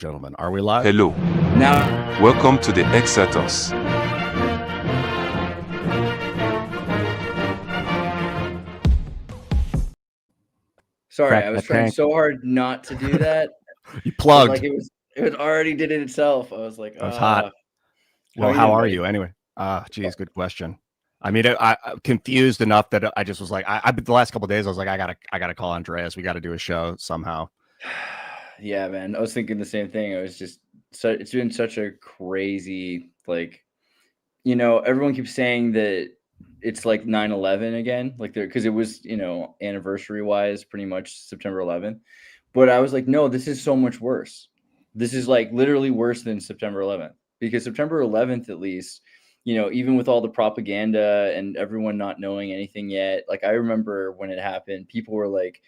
Gentlemen, are we live? Hello, Now, welcome to the Xirtus. sorry, Crack I was that trying tank. so hard not to do that. You But plugged. like it was already did it itself. I was like, It was hot. Well, how are you anyway? Geez, good question. I mean, I'm confused enough that I just was like, the last couple of days, I was like, I gotta call Andreas. We got to do a show somehow. Yeah, man. I was thinking the same thing. I was just it's been such a crazy, like, everyone keeps saying that it's like 9/11 again, like because it was, anniversary wise, pretty much September 11th. But I was like, no, this is so much worse. This is like literally worse than September 11th, because September 11th, at least, even with all the propaganda and everyone not knowing anything yet, like I remember when it happened, people were like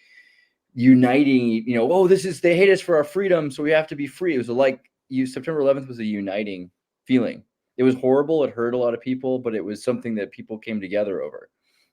uniting, oh, they hate us for our freedom, so we have to be free. It was September 11th was a uniting feeling. It was horrible. It hurt a lot of people, but it was something that people came together over.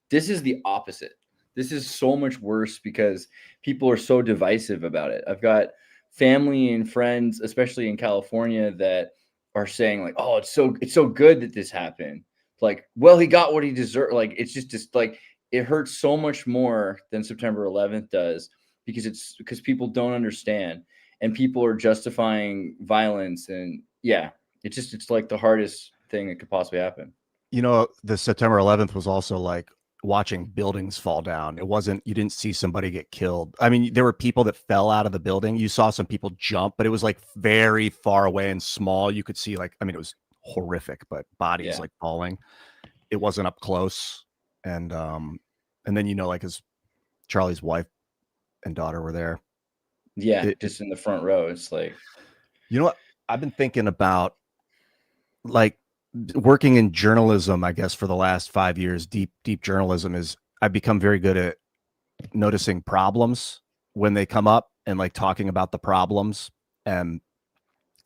This is the opposite. This is so much worse because people are so divisive about it. I've got family and friends, especially in California, that are saying like, "Oh, it's so good that this happened." Like, well, he got what he deserved. Like, it's just like it hurts so much more than September 11th does, because people don't understand and people are justifying violence, and yeah, it's like the hardest thing that could possibly happen. The September 11th was also like watching buildings fall down. It wasn't, you didn't see somebody get killed. I mean, there were people that fell out of the building. You saw some people jump, but it was like very far away and small. You could see it was horrific, but bodies like falling. It wasn't up close. And then, like his Charlie's wife and daughter were there. Yeah, just in the front row. It's like, what I've been thinking about, like, working in journalism, I guess, for the last 5 years, deep journalism, is I've become very good at noticing problems when they come up and like talking about the problems. And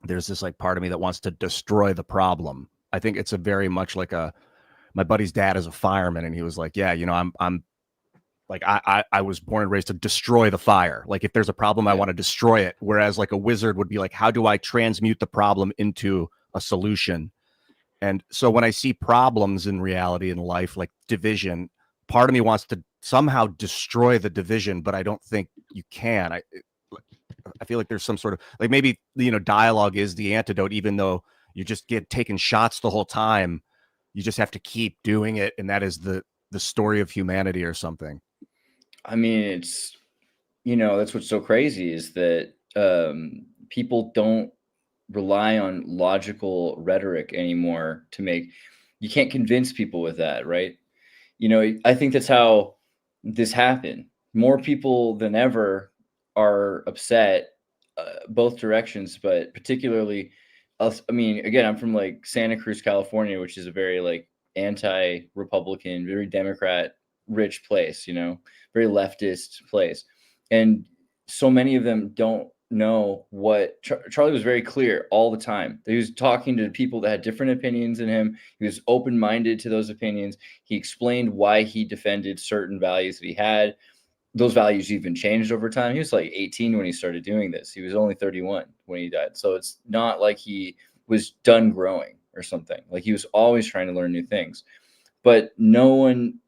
there's this like part of me that wants to destroy the problem. I think it's a very much like my buddy's dad is a fireman, and he was like, yeah, I'm like, I was born and raised to destroy the fire. Like, if there's a problem, I want to destroy it. Whereas like a wizard would be like, how do I transmute the problem into a solution? And so when I see problems in reality, in life, like division, part of me wants to somehow destroy the division, but I don't think you can. I feel like there's some sort of, like, maybe, dialogue is the antidote, even though you just get taking shots the whole time. You just have to keep doing it. And that is the story of humanity or something. I mean, it's, that's what's so crazy is that people don't rely on logical rhetoric anymore you can't convince people with that, right? I think that's how this happened. More people than ever are upset, both directions, but particularly us. I mean, again, I'm from like Santa Cruz, California, which is a very like anti-Republican, very Democrat rich place, very leftist place. And so many of them don't know what Charlie was very clear all the time. He was talking to people that had different opinions than him. He was open-minded to those opinions. He explained why he defended certain values that he had. Those values even changed over time. He was like 18 when he started doing this. He was only 31 when he died. So it's not like he was done growing or something. Like, he was always trying to learn new things. But no one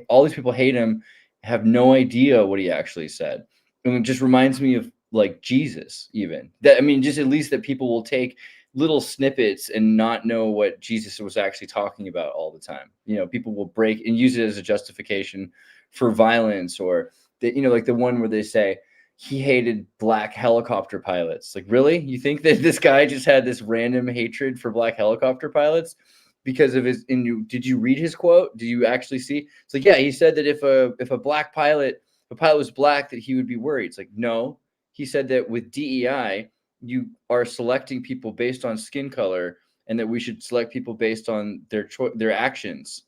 all these people hate him, have no idea what he actually said. And it just reminds me of like Jesus, even that. I mean, just at least that people will take little snippets and not know what Jesus was actually talking about all the time. People will break and use it as a justification for violence, or that, like the one where they say he hated black helicopter pilots. Like, really? You think that this guy just had this random hatred for black helicopter pilots because of his? Did you read his quote? Do you actually see? It's like, yeah, he said that if a black pilot, if a pilot was black, that he would be worried. It's like, no, he said that with DEI, you are selecting people based on skin color, and that we should select people based on their actions.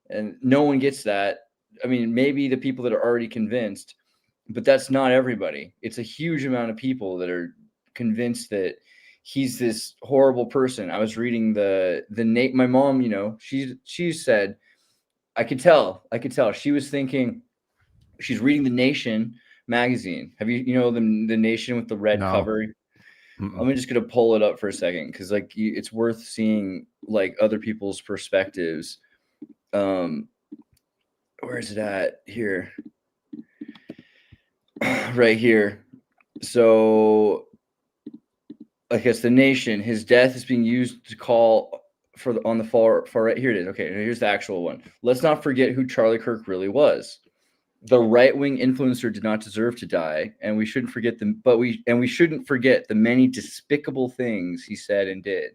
And no one gets that. I mean, maybe the people that are already convinced, but that's not everybody. It's a huge amount of people that are convinced that he's this horrible person. I was reading my mom, she said, I could tell she was thinking, she's reading The Nation magazine. Have you, the Nation with the red cover? Mm-mm. I'm just gonna pull it up for a second because like it's worth seeing like other people's perspectives. Where is it at? Here, right here. So I guess the nation, his death is being used to call for on the far right. Here it is. Okay, here's the actual one. Let's not forget who Charlie Kirk really was. The right-wing influencer did not deserve to die, and we shouldn't forget them. But we shouldn't forget the many despicable things he said and did.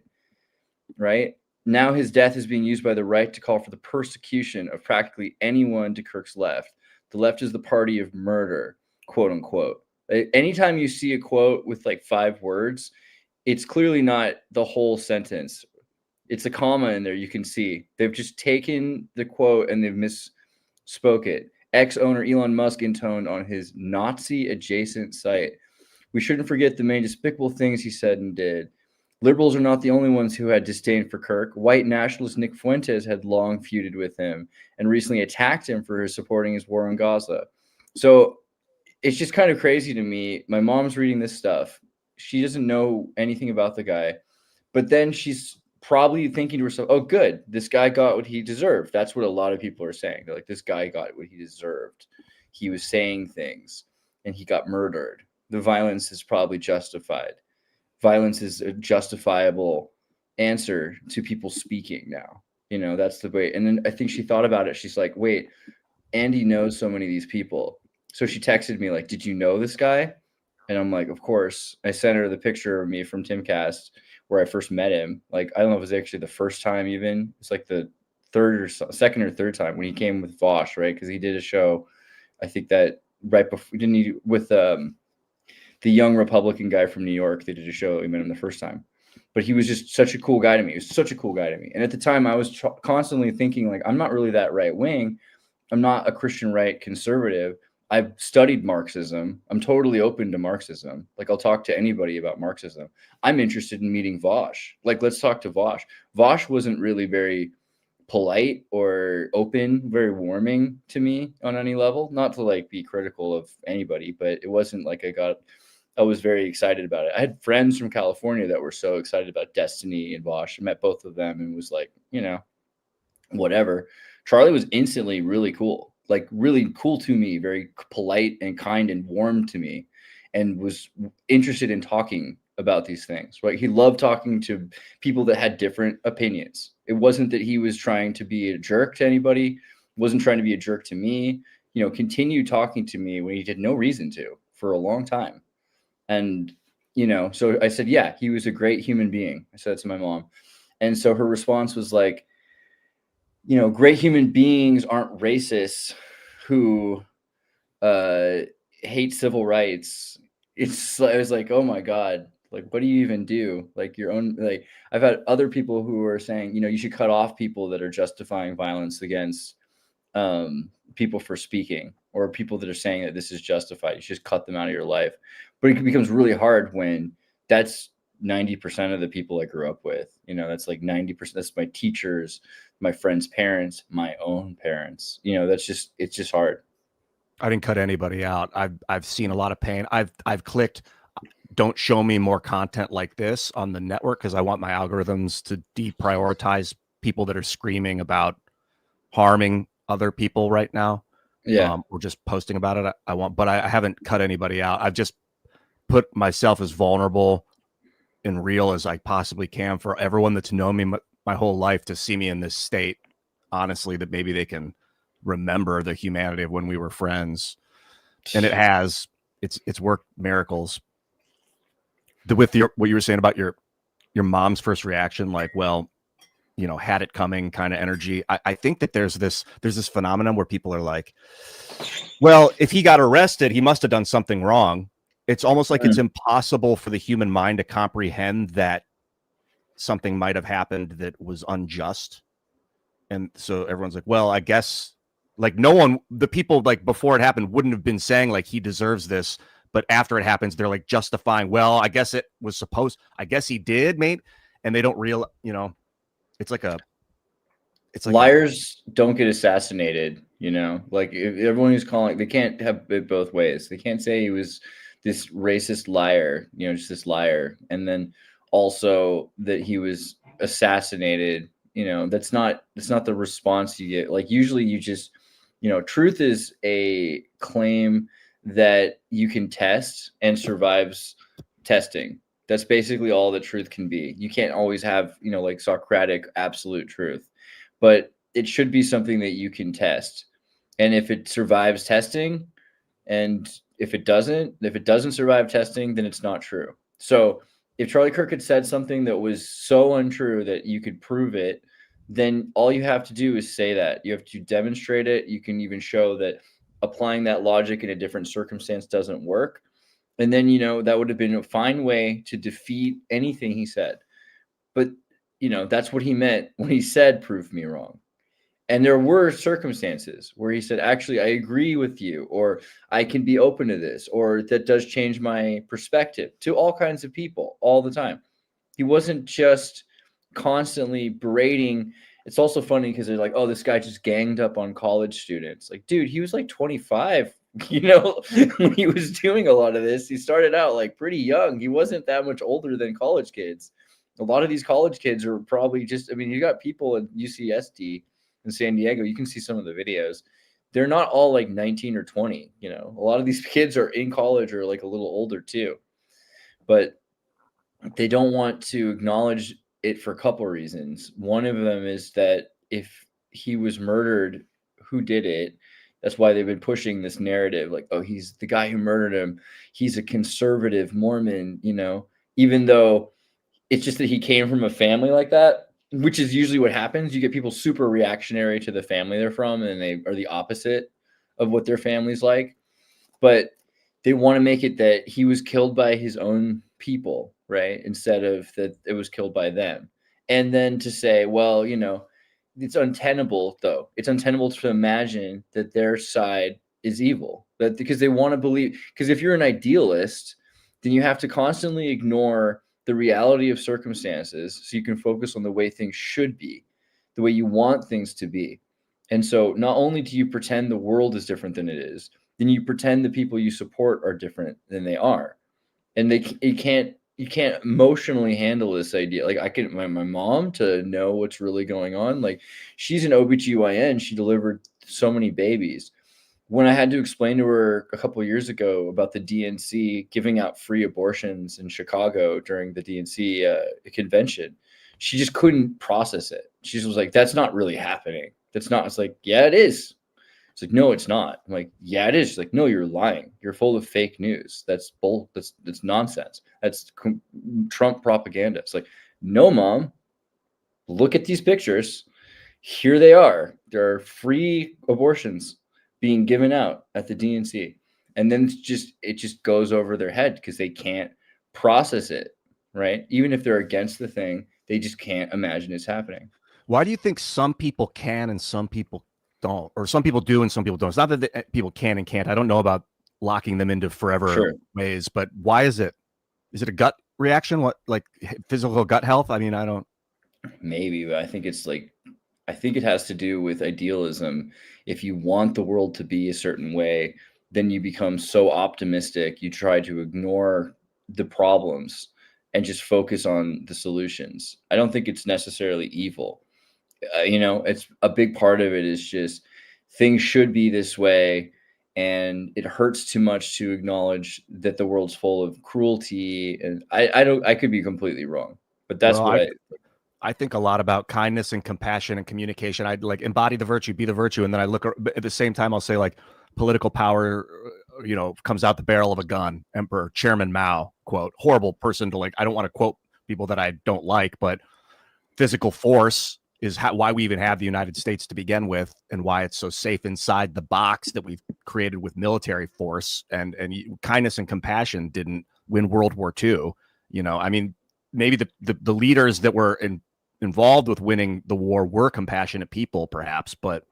Right now, his death is being used by the right to call for the persecution of practically anyone to Kirk's left. The left is the party of murder, quote unquote. Anytime you see a quote with like 5 words, it's clearly not the whole sentence. It's a comma in there. You can see they've just taken the quote and they've misspoke it. Ex-owner Elon Musk intoned on his Nazi-adjacent site. We shouldn't forget the many despicable things he said and did. Liberals are not the only ones who had disdain for Kirk. White nationalist Nick Fuentes had long feuded with him and recently attacked him for supporting his war on Gaza. So it's just kind of crazy to me. My mom's reading this stuff. She doesn't know anything about the guy, but then she's probably thinking to herself, oh, good, this guy got what he deserved. That's what a lot of people are saying. They're like, this guy got what he deserved. He was saying things and he got murdered. The violence is probably justified. Violence is a justifiable answer to people speaking now. That's the way. And then I think she thought about it. She's like, wait, Andy knows so many of these people. So she texted me like, did you know this guy? And I'm like, of course. I sent her the picture of me from Timcast where I first met him. Like, I don't know if it was actually the first time even. It's like the second or third time when he came with Vosh, right? Because he did a show, I think that right before, didn't he, with the young Republican guy from New York. They did a show. We met him the first time. But he was just such a cool guy to me. He was such a cool guy to me. And at the time, I was constantly thinking, like, I'm not really that right wing. I'm not a Christian right conservative. I've studied Marxism. I'm totally open to Marxism. Like, I'll talk to anybody about Marxism. I'm interested in meeting Vosh. Like, let's talk to Vosh. Vosh wasn't really very polite or open, very warming to me on any level. Not to like be critical of anybody, but it wasn't like I was very excited about it. I had friends from California that were so excited about Destiny and Vosh. I met both of them and was like, whatever. Charlie was instantly really cool, like really cool to me, very polite and kind and warm to me, and was interested in talking about these things, right? He loved talking to people that had different opinions. It wasn't that he was trying to be a jerk to anybody, wasn't trying to be a jerk to me, continued talking to me when he had no reason to for a long time. And, so I said, yeah, he was a great human being. I said it to my mom. And so her response was like, great human beings aren't racists who hate civil rights. I was like, oh my God, like, what do you even do? Like your own, like I've had other people who are saying, you should cut off people that are justifying violence against people for speaking, or people that are saying that this is justified. You should just cut them out of your life. But it becomes really hard when that's 90% of the people I grew up with. That's like 90%. That's my teachers, my friends' parents, my own parents. It's just hard. I didn't cut anybody out. I've seen a lot of pain. I've clicked don't show me more content like this on the network because I want my algorithms to deprioritize people that are screaming about harming other people right now. Yeah. Or just posting about it. But I haven't cut anybody out. I've just put myself as vulnerable and real as I possibly can for everyone that's known me my whole life to see me in this state. Honestly, that maybe they can remember the humanity of when we were friends. And it's worked miracles. With what you were saying about your mom's first reaction, like, well, had it coming kind of energy. I think that there's this phenomenon where people are like, well, if he got arrested, he must have done something wrong. It's almost like it's impossible for the human mind to comprehend that something might have happened that was unjust. And so everyone's like, well, I guess like the people like before it happened wouldn't have been saying like he deserves this. But after it happens, they're like justifying, well, I guess it was I guess he did, mate. And they don't it's like liars don't get assassinated, like if everyone who's calling, they can't have it both ways. They can't say he was this racist liar, just this liar. And then also that he was assassinated. That's not the response you get. Like usually you just, truth is a claim that you can test and survives testing. That's basically all that truth can be. You can't always have, like Socratic absolute truth, but it should be something that you can test. And if it survives testing, and if it doesn't survive testing, then it's not true. So if Charlie Kirk had said something that was so untrue that you could prove it, then all you have to do is say that. You have to demonstrate it. You can even show that applying that logic in a different circumstance doesn't work. And then, that would have been a fine way to defeat anything he said. But, that's what he meant when he said, prove me wrong. And there were circumstances where he said, actually, I agree with you, or I can be open to this, or that does change my perspective, to all kinds of people all the time. He wasn't just constantly berating. It's also funny because they're like, oh, this guy just ganged up on college students. Like, dude, he was like 25, when he was doing a lot of this. He started out like pretty young. He wasn't that much older than college kids. A lot of these college kids are probably just, you got people at UCSD in San Diego. You can see some of the videos. They're not all like 19 or 20. A lot of these kids are in college or like a little older too, but they don't want to acknowledge it for a couple of reasons. One of them is that if he was murdered, who did it? That's why they've been pushing this narrative, like, oh, he's the guy who murdered him. He's a conservative Mormon, even though it's just that he came from a family like that, which is usually what happens. You get people super reactionary to the family they're from, and they are the opposite of what their family's like. But they want to make it that he was killed by his own people, right? Instead of that it was killed by them. And then to say, well, it's untenable, though. It's untenable to imagine that their side is evil. That because they want to believe, because if you're an idealist, then you have to constantly ignore the reality of circumstances so you can focus on the way things should be, the way you want things to be. And so not only do you pretend the world is different than it is, then you pretend the people you support are different than they are. And you can't emotionally handle this idea. Like I can, my mom, to know what's really going on. Like she's an OBGYN. She delivered so many babies. When I had to explain to her a couple of years ago about the DNC giving out free abortions in Chicago during the DNC convention, she just couldn't process it. She was like, that's not really happening. That's not. It's like, yeah, it is. It's like, no, it's not. I'm like, yeah, it is. She's like, no, you're lying. You're full of fake news. That's bull. That's nonsense. That's Trump propaganda. It's like, no, Mom, look at these pictures. Here they are. There are free abortions being given out at the DNC. And then it just goes over their head because they can't process it, right? Even if they're against the thing, they just can't imagine it's happening. Why do you think some people can and some people don't, or some people do and some people don't? It's not that people can and can't. I don't know about locking them into forever ways, but why is it? Is it a gut reaction? What, like physical gut health? I don't. Maybe, but I think it has to do with idealism. If you want the world to be a certain way, then you become so optimistic, you try to ignore the problems and just focus on the solutions. I don't think it's necessarily evil. It's a big part of it is just things should be this way, and it hurts too much to acknowledge that the world's full of cruelty. And I could be completely wrong, but that's I think a lot about kindness and compassion and communication. I'd like embody the virtue, be the virtue. And then I look at the same time, I'll say like political power, comes out the barrel of a gun. Emperor Chairman Mao, quote, horrible person to like. I don't want to quote people that I don't like, but physical force is why we even have the United States to begin with, and why it's so safe inside the box that we've created with military force. And kindness and compassion didn't win World War II. Maybe the leaders that were involved with winning the war were compassionate people, perhaps, but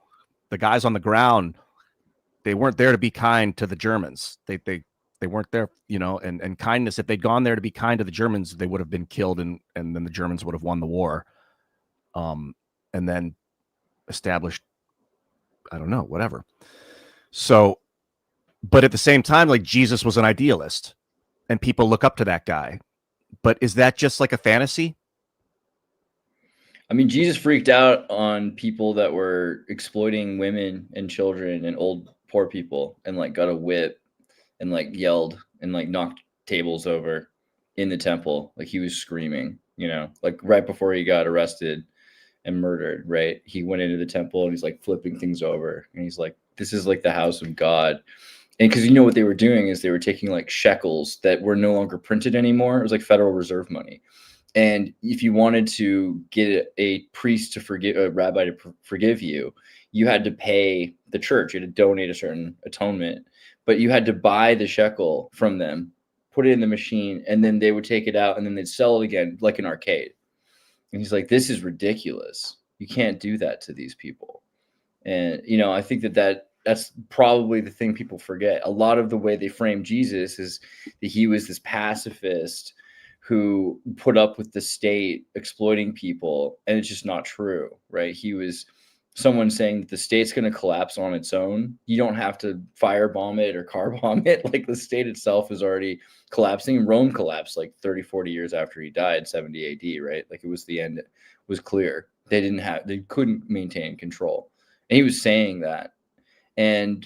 the guys on the ground, they weren't there to be kind to the Germans. They weren't there, and kindness. If they'd gone there to be kind to the Germans, they would have been killed, and then the Germans would have won the war. And then established, I don't know, whatever. So, but at the same time, like Jesus was an idealist. and people look up to that guy. But is that just like a fantasy? I mean, Jesus freaked out on people that were exploiting women and children and old poor people, and like got a whip and like yelled and like knocked tables over in the temple. Like he was screaming, like right before he got arrested and murdered, right? He went into the temple and he's like flipping things over, and he's like, this is like the house of God. And because what they were doing is they were taking like shekels that were no longer printed anymore. It was like Federal Reserve money. And if you wanted to get a priest to forgive, a rabbi to forgive you, you had to pay the church. You had to donate a certain atonement, but you had to buy the shekel from them, put it in the machine, and then they would take it out and then they'd sell it again, like an arcade. And he's like, this is ridiculous. You can't do that to these people. And, I think that's probably the thing people forget. A lot of the way they frame Jesus is that he was this pacifist who put up with the state exploiting people. And it's just not true, right? He was someone saying that the state's going to collapse on its own. You don't have to firebomb it or car bomb it. Like the state itself is already collapsing. Rome collapsed like 30, 40 years after he died, 70 AD, right? Like it was the end. It was clear. They couldn't maintain control. And he was saying that. And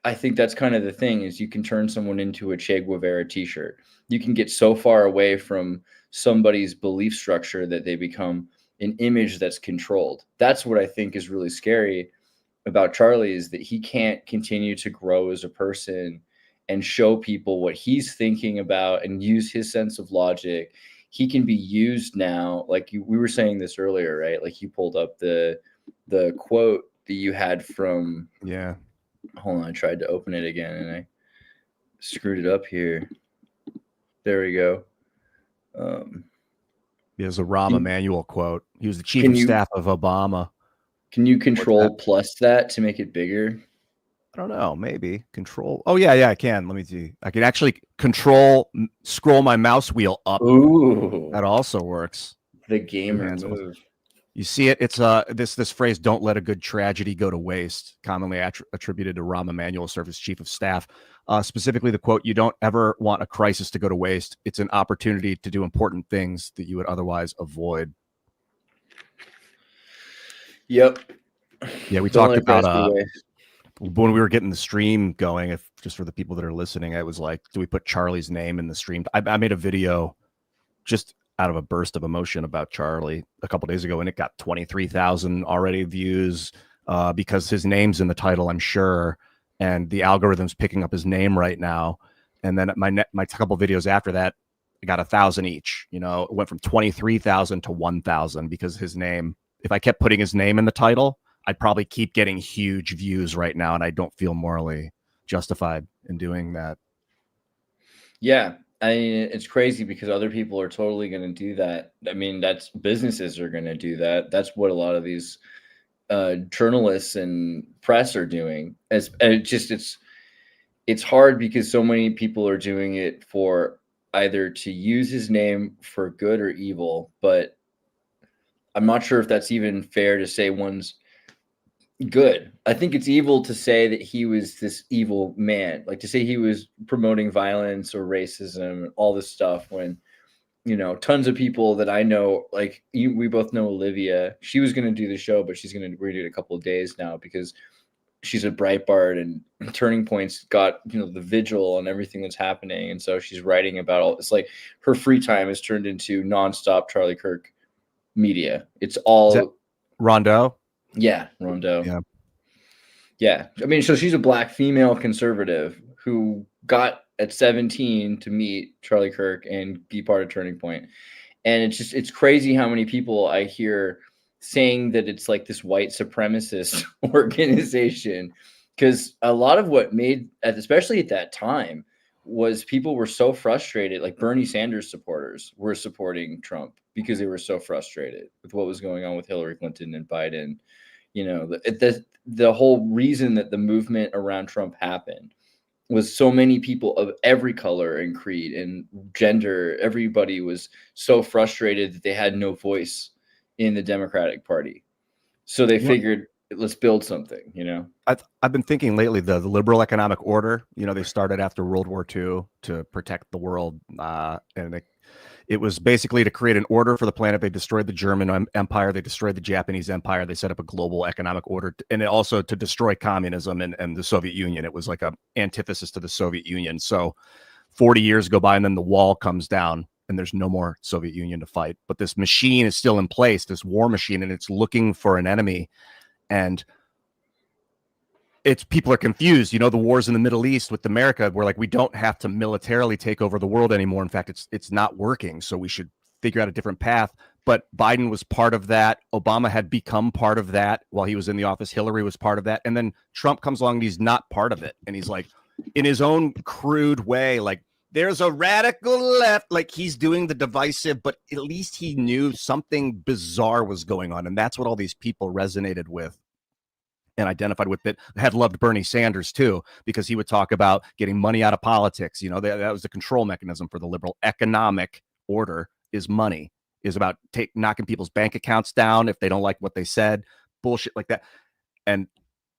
I think that's kind of the thing, is you can turn someone into a Che Guevara t-shirt. You can get so far away from somebody's belief structure that they become an image that's controlled. That's what I think is really scary about Charlie, is that he can't continue to grow as a person and show people what he's thinking about and use his sense of logic. He can be used now, like we were saying this earlier, right? Like you pulled up the quote that you had from, hold on, I tried to open it again and I screwed it up here. There we go. There's a Rahm Emanuel quote. He was the chief of staff of Obama. Can you control plus that to make it bigger? I don't know. Maybe control. Oh yeah, I can. Let me see. I can actually scroll my mouse wheel up. Ooh, that also works. The gamer move. You see it? It's this phrase, "Don't let a good tragedy go to waste," commonly attributed to Rahm Emanuel, served as chief of staff. Specifically, the quote, "You don't ever want a crisis to go to waste. It's an opportunity to do important things that you would otherwise avoid." Yep. Yeah, we talked about when we were getting the stream going. If just for the people that are listening, I was like, "Do we put Charlie's name in the stream?" I made a video just out of a burst of emotion about Charlie a couple days ago, and it got 23,000 already views because his name's in the title, I'm sure, and the algorithm's picking up his name right now. And then my couple videos after that, I got 1,000 each. It went from 23,000 to 1,000 because his name. If I kept putting his name in the title, I'd probably keep getting huge views right now, and I don't feel morally justified in doing that. Yeah. I mean, it's crazy because other people are totally going to do that. I mean, that's businesses are going to do that. That's what a lot of these journalists and press are doing. It's hard because so many people are doing it for either to use his name for good or evil. But I'm not sure if that's even fair to say one's good. I think it's evil to say that he was this evil man, like to say he was promoting violence or racism and all this stuff, when tons of people that I know, like we both know Olivia, she was going to do the show, but we're going to do it a couple of days now because she's a Breitbart, and Turning Point's got the vigil and everything that's happening, and so she's writing about all. It's like her free time is turned into nonstop Charlie Kirk media. It's all Rondeau. Yeah, Rondeau. Yeah. I mean, so she's a black female conservative who got at 17 to meet Charlie Kirk and be part of Turning Point. And it's crazy how many people I hear saying that it's like this white supremacist organization, because a lot of what made, especially at that time, was people were so frustrated. Like Bernie Sanders supporters were supporting Trump because they were so frustrated with what was going on with Hillary Clinton and Biden. The whole reason that the movement around Trump happened was so many people of every color and creed and gender, everybody was so frustrated that they had no voice in the Democratic Party. So they figured let's build something, you know? I've been thinking lately, the liberal economic order, you know, they started after World War II to protect the world. And it was basically to create an order for the planet. They destroyed the German Empire. They destroyed the Japanese Empire. They set up a global economic order, and also to destroy communism and the Soviet Union. It was like a antithesis to the Soviet Union. So 40 years go by, and then the wall comes down, and there's no more Soviet Union to fight. But this machine is still in place, this war machine, and it's looking for an enemy. And people are confused. You know, the wars in the Middle East with America, where like we don't have to militarily take over the world anymore. In fact, it's not working. So we should figure out a different path. But Biden was part of that. Obama had become part of that while he was in the office. Hillary was part of that. And then Trump comes along and he's not part of it. And he's like, in his own crude way, like, there's a radical left, like he's doing the divisive, but at least he knew something bizarre was going on. And that's what all these people resonated with and identified with. It had loved Bernie Sanders too, because he would talk about getting money out of politics. You know, that was the control mechanism for the liberal economic order. Is money, is about knocking people's bank accounts down if they don't like what they said, bullshit like that. And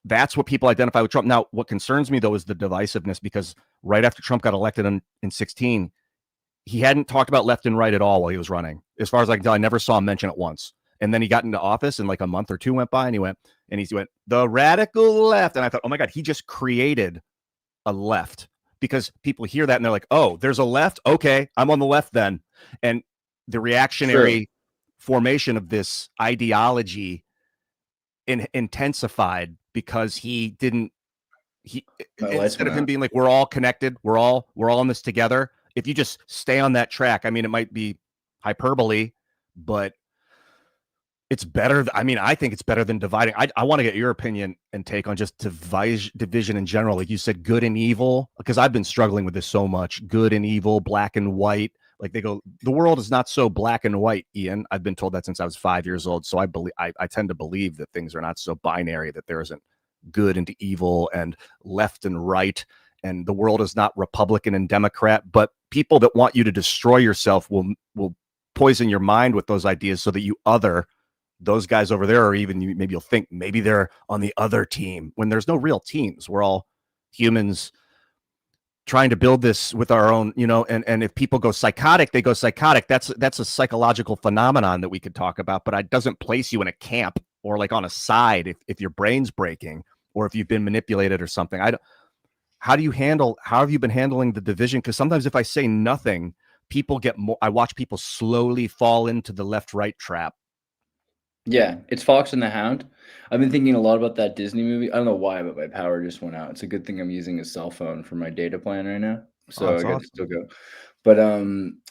that's what people identify with Trump. Now, what concerns me though is the divisiveness, because right after Trump got elected in 16, he hadn't talked about left and right at all while he was running. As far as I can tell, I never saw him mention it once. And then he got into office, and like a month or two went by, and he went the radical left. And I thought, oh my God, he just created a left, because people hear that and they're like, oh, there's a left. Okay, I'm on the left then. And the reactionary formation of this ideology intensified, because he instead of him being like, we're all connected, we're all in this together. If you just stay on that track, I mean, it might be hyperbole, but it's better. I mean, I think it's better than dividing. I want to get your opinion and take on just division in general. Like you said, good and evil, because I've been struggling with this so much. Good and evil, black and white. Like they go, the world is not so black and white, Ian. I've been told that since I was 5 years old. So I tend to believe that things are not so binary, that there isn't good and evil and left and right. And the world is not Republican and Democrat, but people that want you to destroy yourself will poison your mind with those ideas, so that you other those guys over there, or even maybe you'll think maybe they're on the other team, when there's no real teams. We're all humans trying to build this with our own, you know, and if people go psychotic, they go psychotic. That's a psychological phenomenon that we could talk about, but it doesn't place you in a camp or like on a side if your brain's breaking or if you've been manipulated or something. How have you been handling the division? Because sometimes if I say nothing, people get more. I watch people slowly fall into the left-right trap. Yeah, it's Fox and the Hound. I've been thinking a lot about that Disney movie. I don't know why, but my power just went out. It's a good thing I'm using a cell phone for my data plan right now, Oh, so that's I got to awesome. still go. But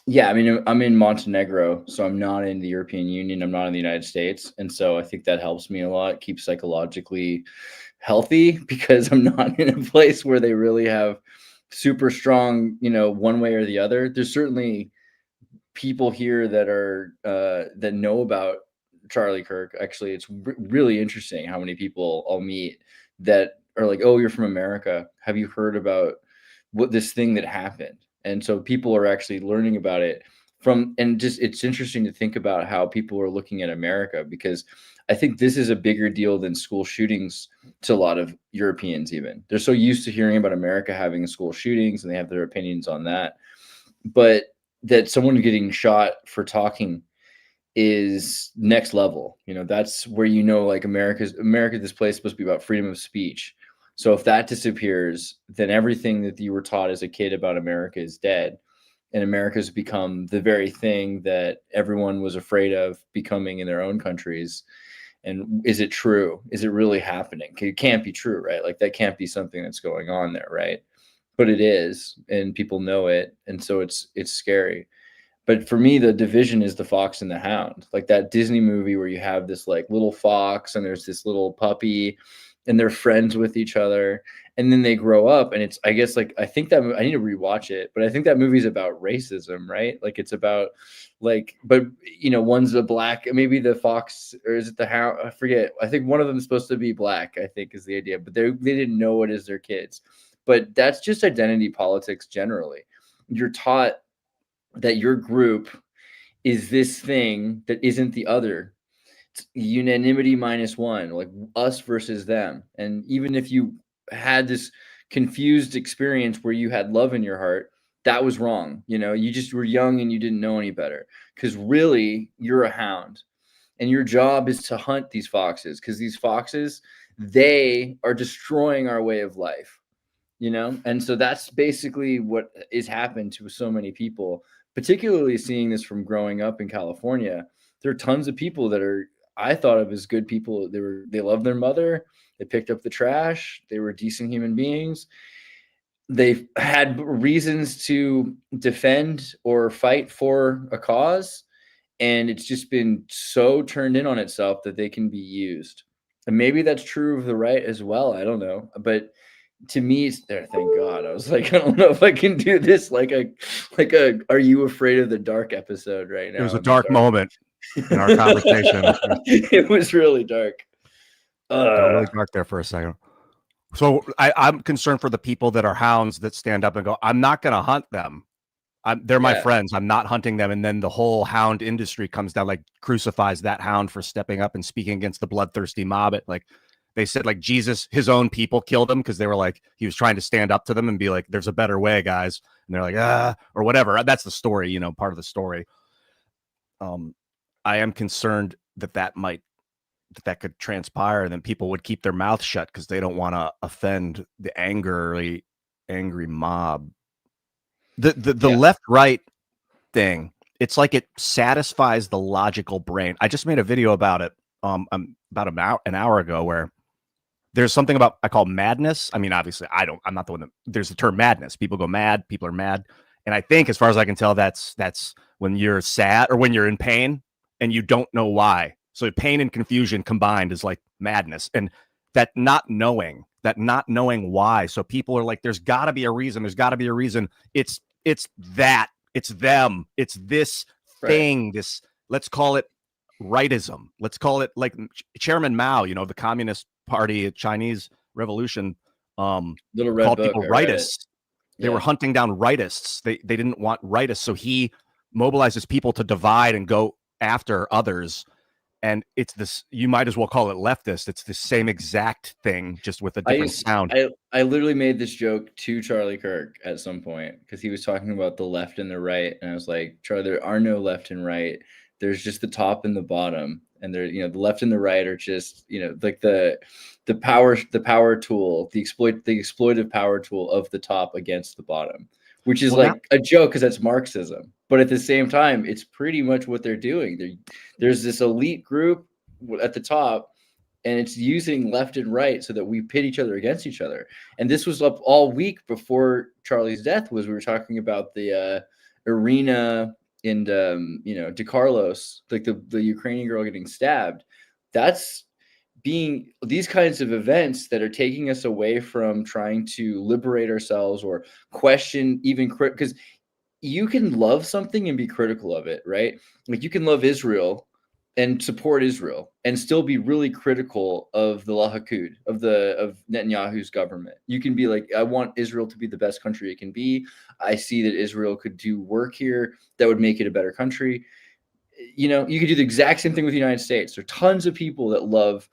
yeah, I mean, I'm in Montenegro, so I'm not in the European Union. I'm not in the United States, and so I think that helps me a lot, keep psychologically healthy, because I'm not in a place where they really have super strong, you know, one way or the other. There's certainly people here that are that know about Charlie Kirk. Actually, it's really interesting how many people I'll meet that are like, "Oh, you're from America. Have you heard about what this thing that happened?" And so people are actually learning about it from, and just it's interesting to think about how people are looking at America, because I think this is a bigger deal than school shootings to a lot of Europeans. Even they're so used to hearing about America having school shootings, and they have their opinions on that, but that someone getting shot for talking is next level. You know, that's where, you know, like America, this place is supposed to be about freedom of speech. So if that disappears, then everything that you were taught as a kid about America is dead. And America's become the very thing that everyone was afraid of becoming in their own countries. And is it true? Is it really happening? It can't be true, right? Like that can't be something that's going on there, right? But it is, and people know it, and so it's scary. But for me, the division is the Fox and the Hound, like that Disney movie where you have this like little fox and there's this little puppy, and they're friends with each other, and then they grow up, and it's, I guess, like, I think that I need to rewatch it, but I think that movie's about racism, right? Like it's about like, but you know, one's a black, maybe the fox, or is it the hound? I forget. I think one of them is supposed to be black, I think is the idea, but they didn't know it as their kids. But that's just identity politics generally. You're taught that your group is this thing that isn't the other. unanimity -1, like us versus them. And even if you had this confused experience where you had love in your heart, that was wrong. You just were young and you didn't know any better, because really you're a hound, and your job is to hunt these foxes, because these foxes, they are destroying our way of life. And so that's basically what has happened to so many people, particularly seeing this from growing up in California. There are tons of people that are, I thought of as good people. They loved their mother, they picked up the trash, they were decent human beings, they had reasons to defend or fight for a cause, and it's just been so turned in on itself that they can be used. And maybe that's true of the right as well, I don't know, but to me, it's there. Thank God. I was like, I don't know if I can do this like a Are You Afraid of the Dark episode right now. It was a dark moment in our conversation. It was really dark. Got really dark there for a second. So I'm concerned for the people that are hounds that stand up and go, I'm not going to hunt them. They're my friends. I'm not hunting them. And then the whole hound industry comes down, like crucifies that hound for stepping up and speaking against the bloodthirsty mob. They said like Jesus, his own people killed him because they were like, he was trying to stand up to them and be like, there's a better way, guys. And they're like, or whatever. That's the story, part of the story. I am concerned that could transpire, and then people would keep their mouth shut because they don't want to offend the angry mob. The left-right thing, it's like it satisfies the logical brain. I just made a video about it about an hour ago, where there's something about, I call madness. I mean, obviously I'm not the one that, there's the term madness. People go mad, people are mad. And I think, as far as I can tell, that's when you're sad or when you're in pain and you don't know why. So pain and confusion combined is like madness. And that not knowing why. So people are like, there's gotta be a reason. There's gotta be a reason. It's them. It's this thing, this, let's call it rightism. Let's call it like Chairman Mao, the Communist Party, Chinese Revolution, called people rightists. They were hunting down rightists. They didn't want rightists. So he mobilizes people to divide and go after others. And it's this, you might as well call it leftist. It's the same exact thing, just with a different sound. I literally made this joke to Charlie Kirk at some point, because he was talking about the left and the right. And I was like, Charlie, there are no left and right. There's just the top and the bottom. And there, the left and the right are just, like the power tool, the exploitive power tool of the top against the bottom, which is a joke because that's Marxism. But at the same time, it's pretty much what they're doing. There's this elite group at the top, and it's using left and right so that we pit each other against each other. And this was up all week before Charlie's death. We were talking about the arena in DeCarlos, like the Ukrainian girl getting stabbed. That's being these kinds of events that are taking us away from trying to liberate ourselves or question, even because you can love something and be critical of it, right? Like you can love Israel and support Israel and still be really critical of the Lahakud, of Netanyahu's government. You can be like, I want Israel to be the best country it can be. I see that Israel could do work here that would make it a better country. You could do the exact same thing with the United States. There are tons of people that love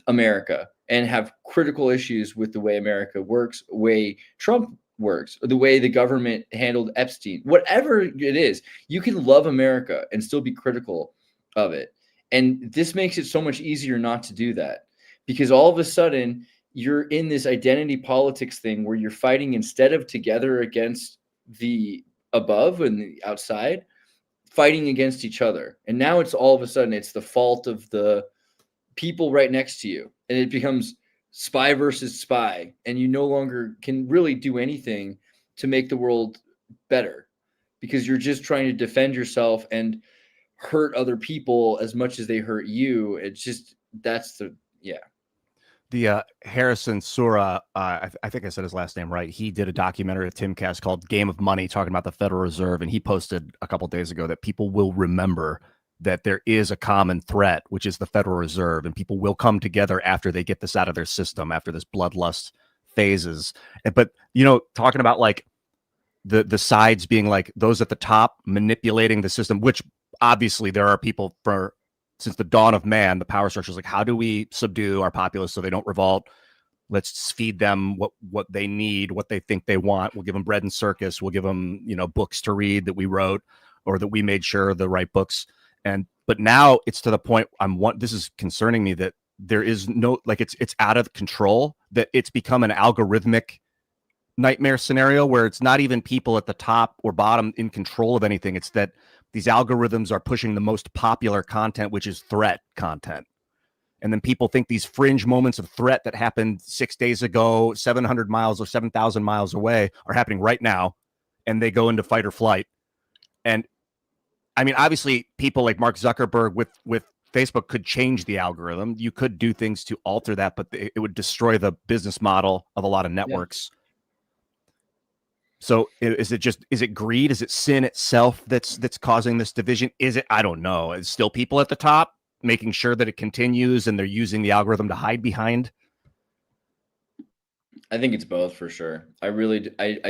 America and have critical issues with the way America works, the way Trump works, or the way the government handled Epstein. Whatever it is, you can love America and still be critical of it. And this makes it so much easier not to do that, because all of a sudden you're in this identity politics thing where you're fighting instead of together against the above and the outside, fighting against each other. And now it's all of a sudden it's the fault of the people right next to you, and it becomes spy versus spy, and you no longer can really do anything to make the world better, because you're just trying to defend yourself and hurt other people as much as they hurt you. It's just, that's the Harrison Sura, I think I said his last name right. He did a documentary with Timcast called Game of Money, talking about the Federal Reserve. And he posted a couple of days ago that people will remember that there is a common threat, which is the Federal Reserve. And people will come together after they get this out of their system, after this bloodlust phases. But, talking about like the sides being like those at the top manipulating the system, which obviously there are people since the dawn of man, the power structure is like, how do we subdue our populace so they don't revolt? Let's feed them what they need, what they think they want. We'll give them bread and circus. We'll give them, books to read that we wrote or that we made sure the right books. But now it's to the point this is concerning me, that there is no, like, it's out of control, that it's become an algorithmic nightmare scenario where it's not even people at the top or bottom in control of anything. It's that these algorithms are pushing the most popular content, which is threat content. And then people think these fringe moments of threat that happened 6 days ago, 700 miles or 7,000 miles away, are happening right now. And they go into fight or flight. And I mean, obviously, people like Mark Zuckerberg with Facebook could change the algorithm. You could do things to alter that, but it would destroy the business model of a lot of networks. Yeah. So is it greed? Is it sin itself that's causing this division? Is it? I don't know. It's still people at the top making sure that it continues, and they're using the algorithm to hide behind. I think it's both, for sure. I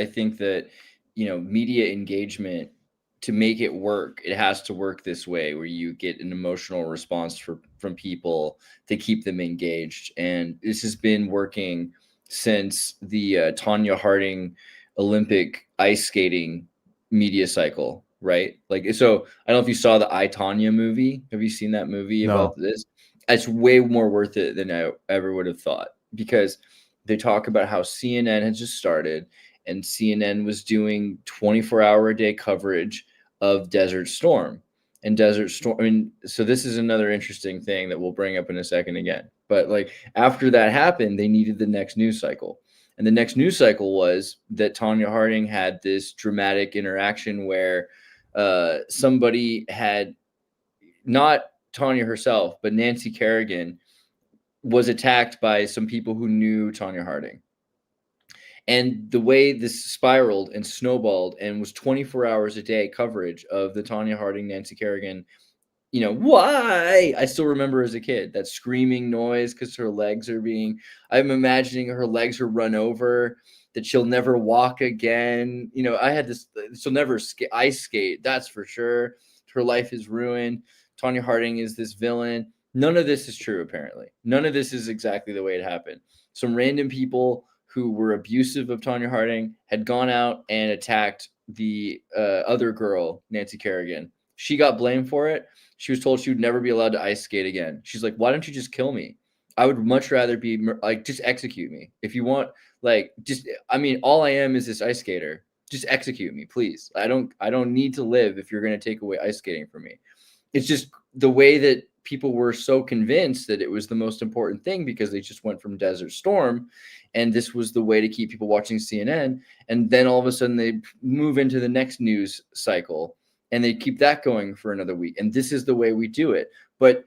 think that, media engagement, to make it work, it has to work this way, where you get an emotional response from people to keep them engaged. And this has been working since the Tonya Harding Olympic ice skating media cycle, right? Like, so I don't know if you saw the I, Tonya movie. Have you seen that movie about this? It's way more worth it than I ever would have thought, because they talk about how CNN had just started, and CNN was doing 24-hour-a-day coverage of Desert Storm. And Desert Storm, I mean, so this is another interesting thing that we'll bring up in a second again. But like, after that happened, they needed the next news cycle. And the next news cycle was that Tonya Harding had this dramatic interaction where somebody had, not Tonya herself, but Nancy Kerrigan, was attacked by some people who knew Tonya Harding. And the way this spiraled and snowballed and was 24 hours a day coverage of the Tonya Harding, Nancy Kerrigan, why? I still remember as a kid, that screaming noise, because her legs are I'm imagining her legs are run over, that she'll never walk again. I had this, she'll never ice skate, that's for sure. Her life is ruined. Tonya Harding is this villain. None of this is true, apparently. None of this is exactly the way it happened. Some random people who were abusive of Tonya Harding had gone out and attacked the other girl, Nancy Kerrigan. She got blamed for it. She was told she would never be allowed to ice skate again. She's like, why don't you just kill me? I would much rather be like, just execute me. If you want, like, all I am is this ice skater. Just execute me, please. I don't need to live if you're going to take away ice skating from me. It's just the way that people were so convinced that it was the most important thing, because they just went from Desert Storm, and this was the way to keep people watching CNN. And then all of a sudden they move into the next news cycle, and they keep that going for another week. And this is the way we do it. But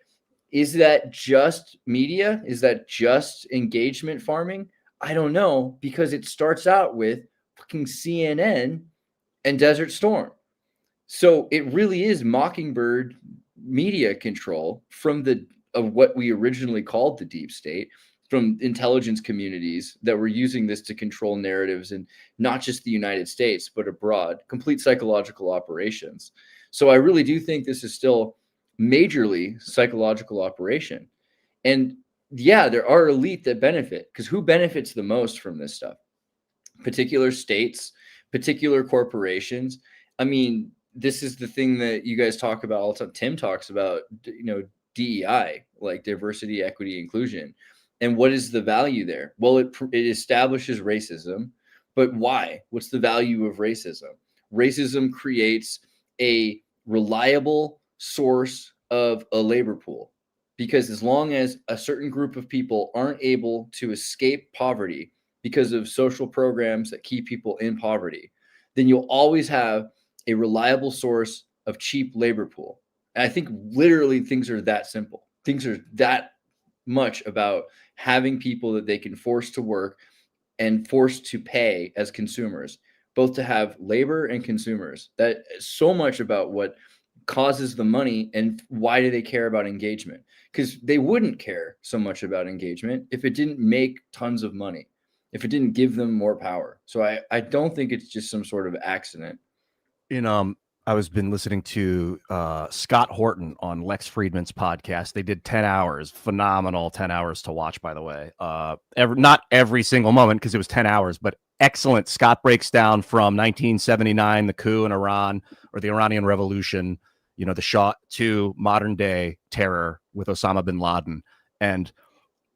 is that just media? Is that just engagement farming? I don't know, because it starts out with fucking CNN and Desert Storm. So it really is Mockingbird media control of what we originally called the deep state, from intelligence communities that were using this to control narratives in not just the United States, but abroad, complete psychological operations. So I really do think this is still majorly psychological operation. And yeah, there are elite that benefit, because who benefits the most from this stuff? Particular states, particular corporations. I mean, this is the thing that you guys talk about all the time. Tim talks about, DEI, like diversity, equity, inclusion. And what is the value there? Well, it establishes racism, but why? What's the value of racism? Racism creates a reliable source of a labor pool, because as long as a certain group of people aren't able to escape poverty because of social programs that keep people in poverty, then you'll always have a reliable source of cheap labor pool. And I think literally things are that simple. Things are that much about having people that they can force to work and force to pay as consumers, both to have labor and consumers. That is so much about what causes the money. And why do they care about engagement? Because they wouldn't care so much about engagement if it didn't make tons of money, if it didn't give them more power. So I don't think it's just some sort of accident. In I was been listening to Scott Horton on Lex Friedman's podcast. They did 10 hours, phenomenal 10 hours to watch, by the way. Not every single moment because it was 10 hours, but excellent. Scott breaks down from 1979, the coup in Iran or the Iranian Revolution, you know, the Shah, to modern day terror with Osama bin Laden. And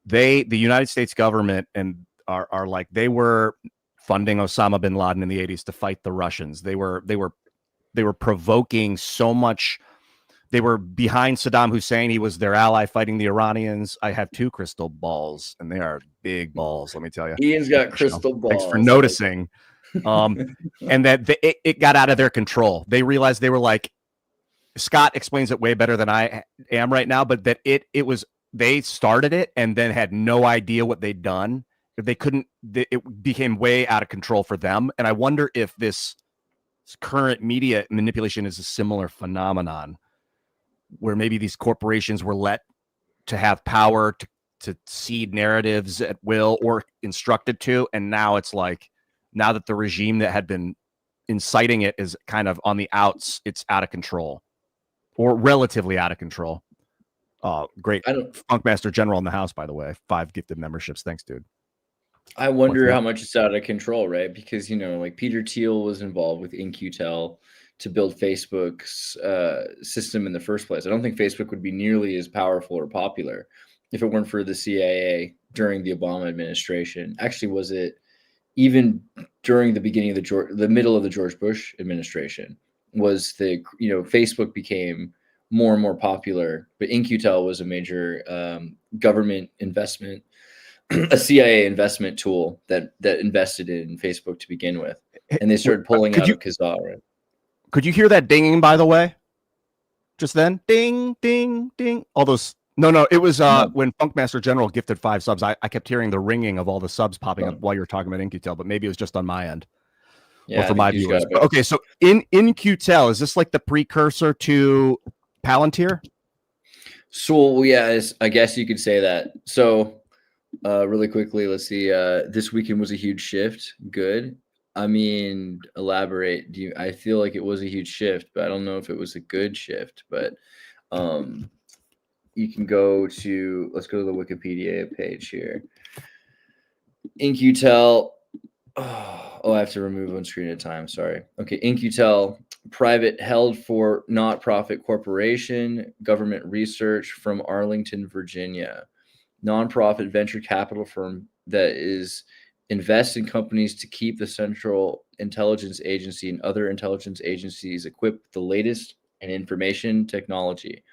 the United States government and are like, they were funding Osama bin Laden in the 80s to fight the Russians. They were provoking so much. They were behind Saddam Hussein. He was their ally fighting the Iranians. I have 2 crystal balls, and they are big balls, let me tell you. Ian's got crystal balls. Thanks for noticing. And that it got out of their control. They realized they were like, Scott explains it way better than I am right now, but that it was, they started it and then had no idea what they'd done. They couldn't, it became way out of control for them. And I wonder if this current media manipulation is a similar phenomenon where maybe these corporations were let to have power to seed narratives at will or instructed to. And now it's like, now that the regime that had been inciting it is kind of on the outs, it's out of control or relatively out of control. Great. Funkmaster General in the house, by the way, 5 gifted memberships. Thanks, dude. I wonder how much it's out of control, right? Because, you know, like Peter Thiel was involved with In-Q-Tel to build Facebook's system in the first place. I don't think Facebook would be nearly as powerful or popular if it weren't for the CIA during the Obama administration. Actually, was it even during the beginning of the middle of the George Bush administration? Was Facebook became more and more popular, but In-Q-Tel was a major government investment, a CIA investment tool that invested in Facebook to begin with, and they started pulling out of Kazaa. Right? Could you hear that dinging, by the way? Just then, ding, ding, ding. All those. No, it was when Funkmaster General gifted 5 subs. I kept hearing the ringing of all the subs popping up while you were talking about In-Q-Tel, but maybe it was just on my end. Yeah, or for my viewers. Okay, so In-Q-Tel, is this like the precursor to Palantir? So yeah, I guess you could say that. So really quickly, let's see. This weekend was a huge shift. Good. I mean, elaborate. I feel like it was a huge shift, but I don't know if it was a good shift. But you can let's go to the Wikipedia page here. In-Q-Tel. Oh, I have to remove one screen at a time. Sorry. Okay. In-Q-Tel, private held for not-profit corporation, government research from Arlington, Virginia. Nonprofit venture capital firm that invests in companies to keep the Central Intelligence Agency and other intelligence agencies equipped with the latest in information technology.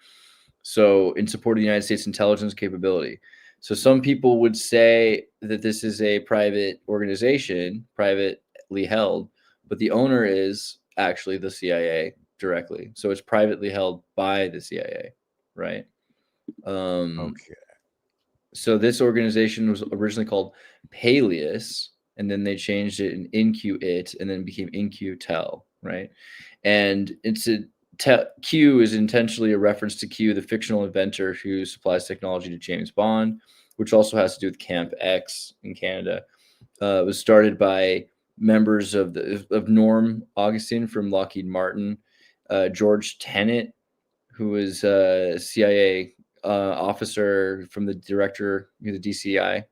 So in support of the United States intelligence capability. So some people would say that this is a private organization, privately held, but the owner is actually the CIA directly. So it's privately held by the CIA, right? Okay. So this organization was originally called Paleus, and then they changed it in In-Q-It, and then it became In-Q-Tel, right? And Q is intentionally a reference to Q, the fictional inventor who supplies technology to James Bond, which also has to do with Camp X in Canada. It was started by members of Norm Augustine from Lockheed Martin, George Tenet, who was a CIA officer from the director of the DCI,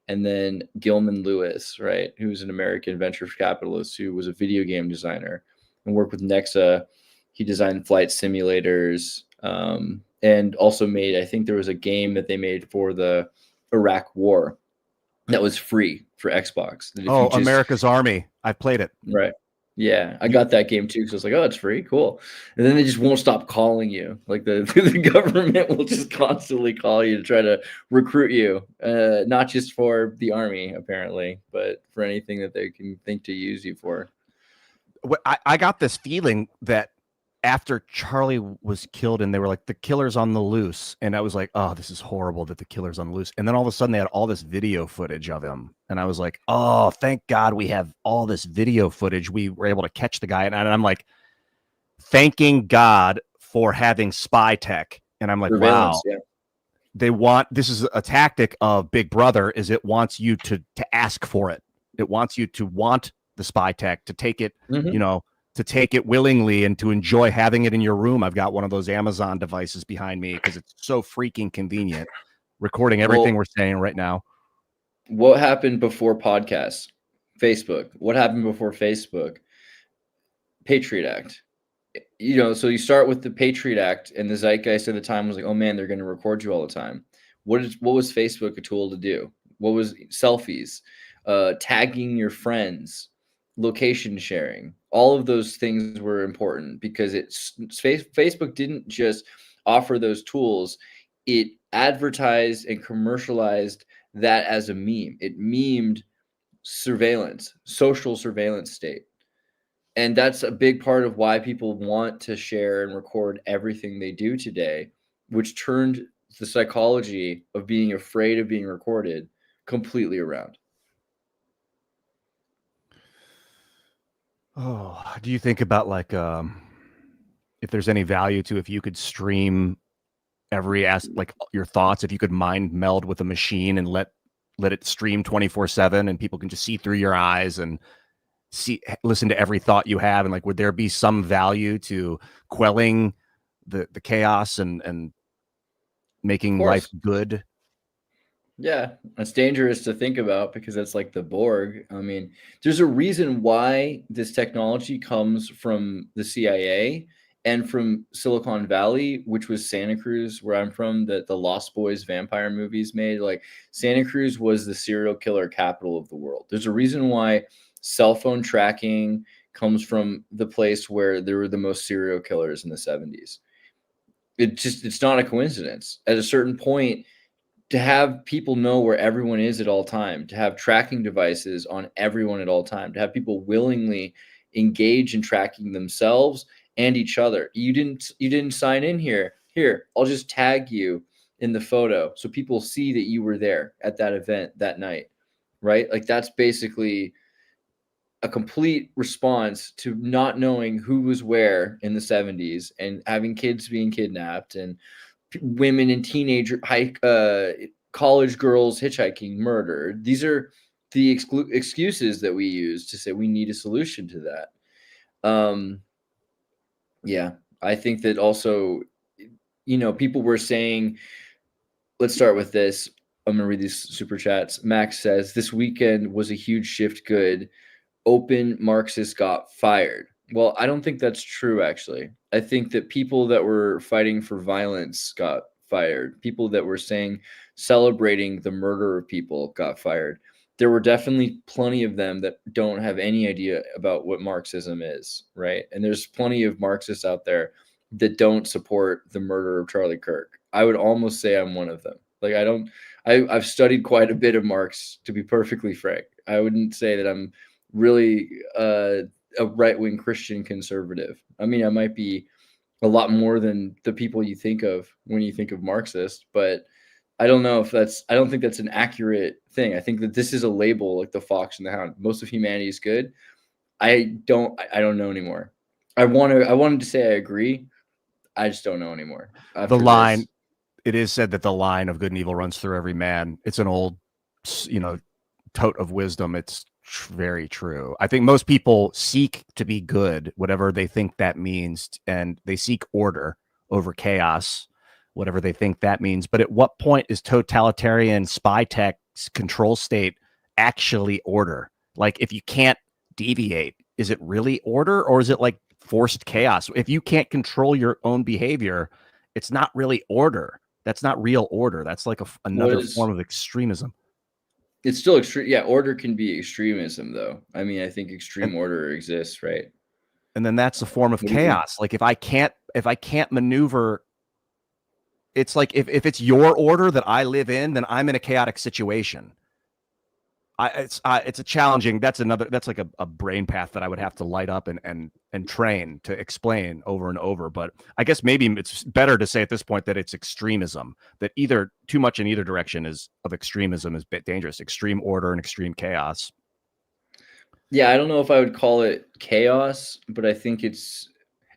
and then Gilman Lewis, right, who's an American venture capitalist who was a video game designer and worked with Nexa. He designed flight simulators and also made, I think there was a game that they made for the Iraq War that was free for Xbox. America's Army. I played it. Right. Yeah, I got that game too because I was like, oh, it's free, cool. And then they just won't stop calling you. Like the government will just constantly call you to try to recruit you, not just for the army, apparently, but for anything that they can think to use you for. I got this feeling that after Charlie was killed and they were like, the killer's on the loose. And I was like, oh, this is horrible that the killer's on the loose. And then all of a sudden they had all this video footage of him. And I was like, oh, thank God we have all this video footage. We were able to catch the guy. And I'm like, thanking God for having spy tech. And I'm like, wow. Yeah. This is a tactic of Big Brother, is it wants you to ask for it. It wants you to want the spy tech, to take it, to take it willingly and to enjoy having it in your room. I've got one of those Amazon devices behind me because it's so freaking convenient, recording everything we're saying right now. What happened before podcasts? Facebook. What happened before Facebook? Patriot Act. So you start with the Patriot Act, and the zeitgeist at the time was like, oh man, they're going to record you all the time. What was Facebook a tool to do? What was selfies, tagging your friends, location sharing? All of those things were important because Facebook didn't just offer those tools. It advertised and commercialized that as a meme. It memed surveillance, social surveillance state. And that's a big part of why people want to share and record everything they do today, which turned the psychology of being afraid of being recorded completely around. Oh, do you think about like if there's any value to if you could stream like your thoughts, if you could mind meld with a machine and let it stream 24/7 and people can just see through your eyes and listen to every thought you have, and like would there be some value to quelling the chaos and making life good? Yeah, it's dangerous to think about because that's like the Borg. I mean, there's a reason why this technology comes from the CIA and from Silicon Valley, which was Santa Cruz, where I'm from, that the Lost Boys vampire movies made. Like Santa Cruz was the serial killer capital of the world. There's a reason why cell phone tracking comes from the place where there were the most serial killers in the 70s. It's not a coincidence. At a certain point, to have people know where everyone is at all time, to have tracking devices on everyone at all time, to have people willingly engage in tracking themselves and each other. You didn't sign in here. Here, I'll just tag you in the photo so people see that you were there at that event that night, right? Like that's basically a complete response to not knowing who was where in the 70s and having kids being kidnapped and women and college girls hitchhiking, murdered. These are the excuses that we use to say we need a solution to that. Yeah, I think that also, people were saying, let's start with this. I'm going to read these super chats. Max says, this weekend was a huge shift good. Open Marxists got fired. Well, I don't think that's true, actually. I think that people that were fighting for violence got fired. People that were celebrating the murder of people got fired. There were definitely plenty of them that don't have any idea about what Marxism is, right? And there's plenty of Marxists out there that don't support the murder of Charlie Kirk. I would almost say I'm one of them. Like I've studied quite a bit of Marx, to be perfectly frank. I wouldn't say that I'm really a right-wing Christian conservative. I mean, I might be a lot more than the people you think of when you think of Marxist, but I don't think that's an accurate thing. I think that this is a label like the fox and the hound. Most of humanity is good. I don't know anymore. I wanted to say I agree. I just don't know anymore. The line, it is said that the line of good and evil runs through every man. It's an old, tote of wisdom. It's very true. I think most people seek to be good, whatever they think that means, and they seek order over chaos, whatever they think that means. But at what point is totalitarian spy tech control state actually order? Like, if you can't deviate, is it really order, or is it like forced chaos? If you can't control your own behavior, it's not really order. That's not real order. That's like another form of extremism. It's still extreme. Yeah, order can be extremism, though. I mean, I think extreme order exists, right? And then that's a form of chaos. Like if I can't maneuver, it's like if it's your order that I live in, then I'm in a chaotic situation. It's a challenging. That's like a brain path that I would have to light up and train to explain over and over. But I guess maybe it's better to say at this point that it's extremism. That either too much in either direction of extremism is a bit dangerous. Extreme order and extreme chaos. Yeah, I don't know if I would call it chaos, but I think it's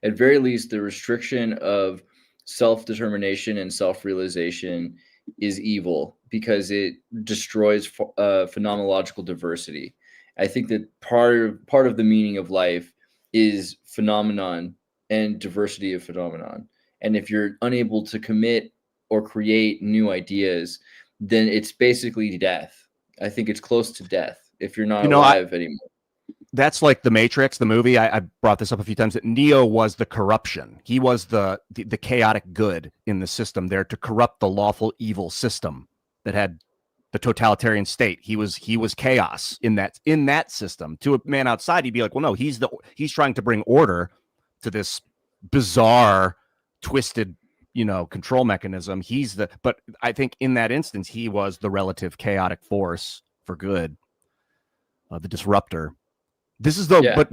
at very least the restriction of self-determination and self-realization is evil because it destroys phenomenological diversity. I think that part of the meaning of life is phenomenon and diversity of phenomenon. And if you're unable to commit or create new ideas, then it's basically death. I think it's close to death if you're not alive anymore. That's like The Matrix, the movie. I brought this up a few times. That Neo was the corruption. He was the chaotic good in the system there to corrupt the lawful evil system that had the totalitarian state. He was chaos in that system. To a man outside, he'd be like, well, no, he's trying to bring order to this bizarre, twisted, control mechanism. But I think in that instance, he was the relative chaotic force for good, the disruptor. This is but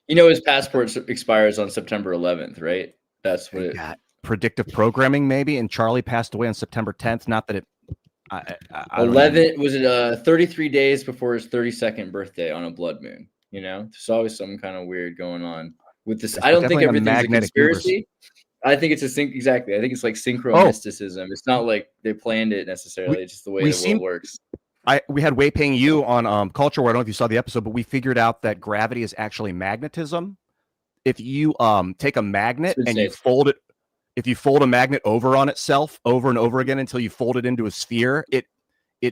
his passport expires on September 11th, right? That's what predictive programming maybe. And Charlie passed away on September 10th. Not that it. 11 was it 33 days before his 32nd birthday on a blood moon. There's always something kind of weird going on with this. I don't think everything's a conspiracy. Universe. I think it's exactly. I think it's like synchro-mysticism. It's not like they planned it necessarily. It's just the way the world works. We had Wei Ping Yu on Culture War. I don't know if you saw the episode, but we figured out that gravity is actually magnetism. If you take a magnet and you fold it, if you fold a magnet over on itself over and over again until you fold it into a sphere, it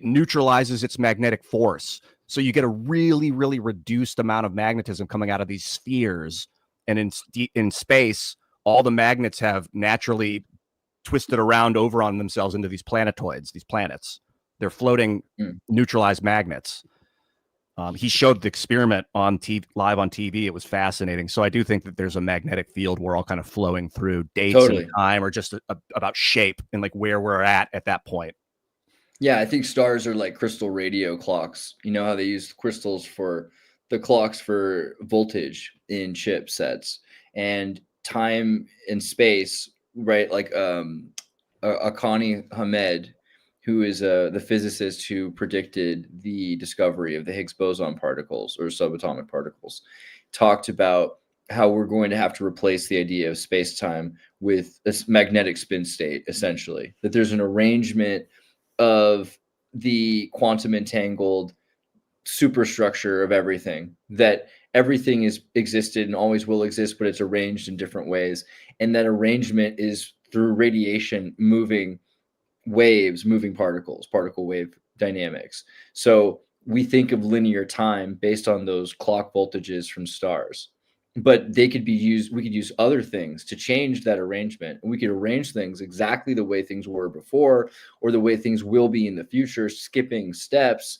neutralizes its magnetic force. So you get a really, really reduced amount of magnetism coming out of these spheres. And in space, all the magnets have naturally twisted around over on themselves into these planetoids, these planets. They're floating neutralized magnets. He showed the experiment on live on TV. It was fascinating. So I do think that there's a magnetic field we're all kind of flowing through dates and time, or just about shape and like where we're at that point. Yeah, I think stars are like crystal radio clocks. You know how they use crystals for the clocks for voltage in chipsets, and time and space, right? Like Akani Hamed, who is the physicist who predicted the discovery of the Higgs boson particles or subatomic particles, talked about how we're going to have to replace the idea of space-time with a magnetic spin state, essentially. That there's an arrangement of the quantum entangled superstructure of everything, that everything is existed and always will exist, but it's arranged in different ways. And that arrangement is through radiation moving waves, moving particles, particle wave dynamics. So we think of linear time based on those clock voltages from stars, but they could be used. We could use other things to change that arrangement. And we could arrange things exactly the way things were before, or the way things will be in the future, skipping steps.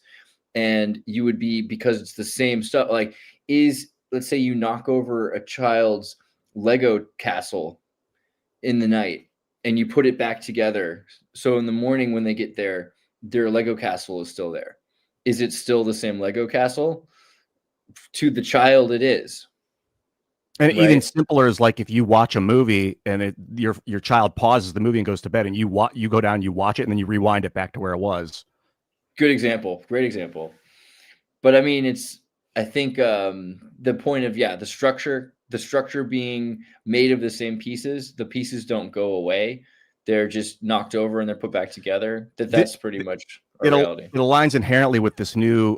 And you would be, because it's the same stuff, like let's say you knock over a child's Lego castle in the night and you put it back together. So in the morning when they get there, their Lego castle is still there. Is it still the same Lego castle? To the child, it is. And right? Even simpler is like if you watch a movie and your child pauses the movie and goes to bed, and you go down, you watch it, and then you rewind it back to where it was. Good example. Great example. But I mean, I think the point of, the structure being made of the same pieces, the pieces don't go away. They're just knocked over and they're put back together. That's pretty much a reality. It aligns inherently with this new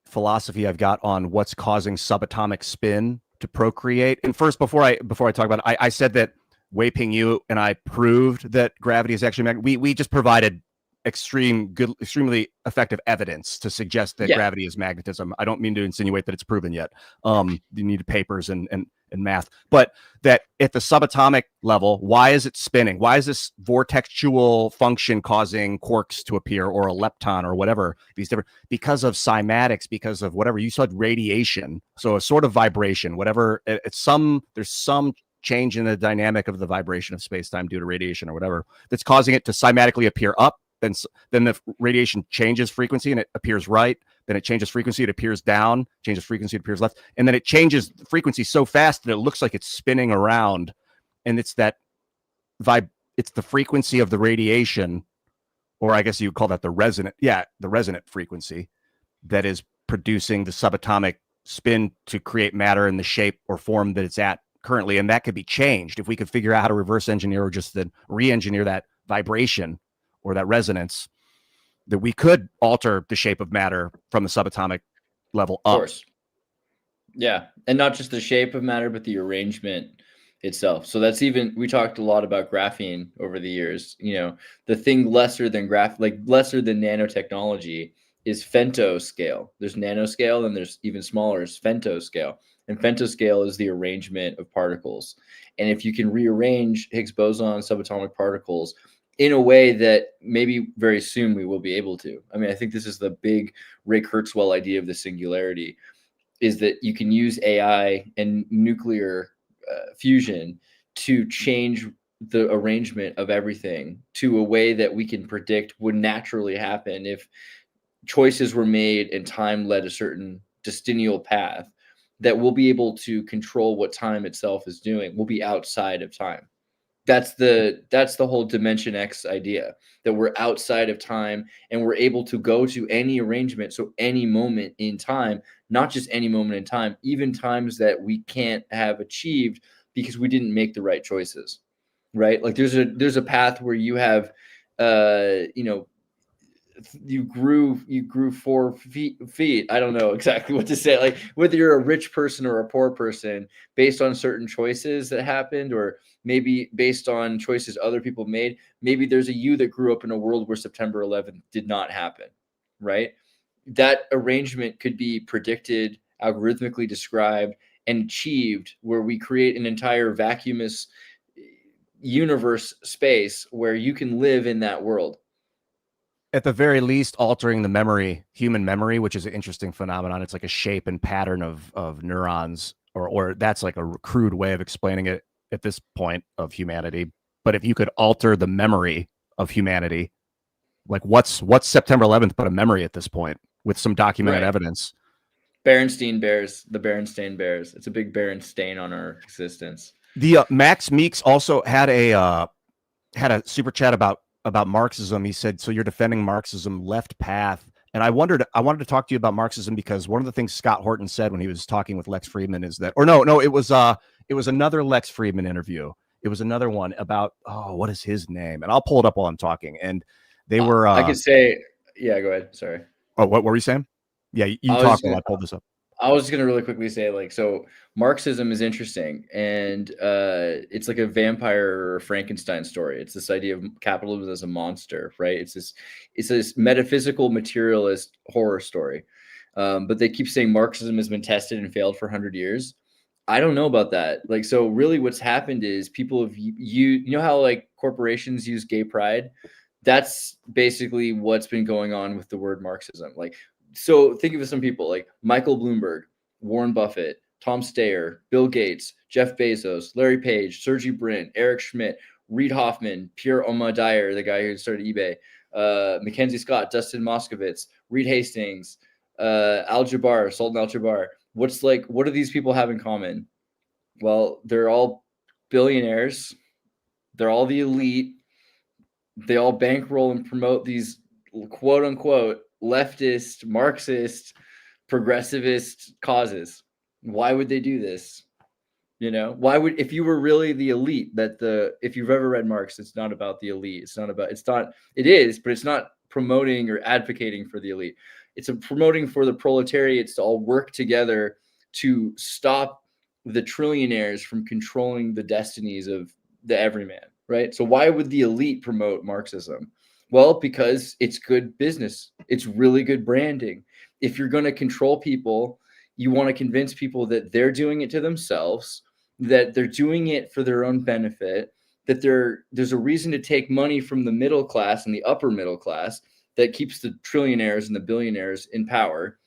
philosophy I've got on what's causing subatomic spin to procreate. And first, before I talk about it, I said that Wei Ping Yu and I proved that gravity is actually magnetic. We just provided extremely effective evidence to suggest that gravity is magnetism. I don't mean to insinuate that it's proven yet. You need papers and math, but that at the subatomic level, why is it spinning? Why is this vortexual function causing quarks to appear, or a lepton, or whatever? Because of cymatics, because of whatever you said, radiation. So a sort of vibration, whatever. There's some change in the dynamic of the vibration of space-time due to radiation or whatever that's causing it to cymatically appear up. Then the radiation changes frequency and it appears right. Then it changes frequency, it appears down, changes frequency, it appears left. And then it changes frequency so fast that it looks like it's spinning around. And it's it's the frequency of the radiation, or I guess you would call that the resonant frequency, that is producing the subatomic spin to create matter in the shape or form that it's at currently. And that could be changed if we could figure out how to reverse engineer or just then re-engineer that vibration or that resonance, that we could alter the shape of matter from the subatomic level up. Of course. Yeah, and not just the shape of matter, but the arrangement itself. So that's even we talked a lot about graphene over the years. You know, the thing lesser than lesser than nanotechnology is femtoscale. There's nanoscale, and there's even smaller is femtoscale. And femtoscale is the arrangement of particles. And if you can rearrange Higgs boson subatomic particles in a way that maybe very soon we will be able to. I mean, I think this is the big Ray Kurzweil idea of the singularity, is that you can use AI and nuclear fusion to change the arrangement of everything to a way that we can predict would naturally happen if choices were made and time led a certain decennial path, that we'll be able to control what time itself is doing. We'll be outside of time. That's the whole Dimension X idea, that we're outside of time and we're able to go to any arrangement, so any moment in time, not just any moment in time, even times that we can't have achieved because we didn't make the right choices, right? Like there's a path where you have you know, you grew 4 feet. I don't know exactly what to say, like whether you're a rich person or a poor person based on certain choices that happened, or maybe based on choices other people made. Maybe there's a you that grew up in a world where September 11th did not happen, right? That arrangement could be predicted, algorithmically described, and achieved, where we create an entire vacuumous universe space where you can live in that world. At the very least, altering the memory, human memory, which is an interesting phenomenon. It's like a shape and pattern of neurons, or that's like a crude way of explaining it at this point of humanity. But if you could alter the memory of humanity, like what's September 11th but a memory at this point with some documented Right. evidence? Berenstain Bears, the Berenstain Bears. It's a big Berenstain on our existence. The Max Meeks also had a super chat about Marxism. He said, "So you're defending Marxism, left path." And I wanted to talk to you about Marxism because one of the things Scott Horton said when he was talking with Lex Friedman is that, or no, it was another Lex Friedman interview. It was another one about, oh, what is his name? And I'll pull it up while I'm talking. And they were I could say, yeah, go ahead. Sorry. oh, what were you saying? Yeah, you I was talk just while gonna I pull this up. I was just gonna really quickly say, like, so Marxism is interesting, and it's like a vampire or Frankenstein story. It's this idea of capitalism as a monster, right? It's this metaphysical materialist horror story. But they keep saying Marxism has been tested and failed for 100 years. I don't know about that. Like, so really, what's happened is people have you know how like corporations use gay pride. That's basically what's been going on with the word Marxism. Like, so think of some people like Michael Bloomberg, Warren Buffett, Tom Steyer, Bill Gates, Jeff Bezos, Larry Page, Sergey Brin, Eric Schmidt, Reid Hoffman, Pierre Omidyar, the guy who started eBay, Mackenzie Scott, Dustin Moskovitz, Reed Hastings, Al Jabbar, Sultan Al Jabbar. What do these people have in common? Well, they're all billionaires. They're all the elite. They all bankroll and promote these quote unquote leftist, Marxist, progressivist causes. Why would they do this? You know, why would, if you were really the elite, if you've ever read Marx, it's not about the elite. It is, but it's not promoting or advocating for the elite. It's promoting for the proletariats to all work together to stop the trillionaires from controlling the destinies of the everyman, right? So why would the elite promote Marxism? Well, because it's good business. It's really good branding. If you're going to control people, you want to convince people that they're doing it to themselves, that they're doing it for their own benefit, that there's a reason to take money from the middle class and the upper middle class that keeps the trillionaires and the billionaires in power.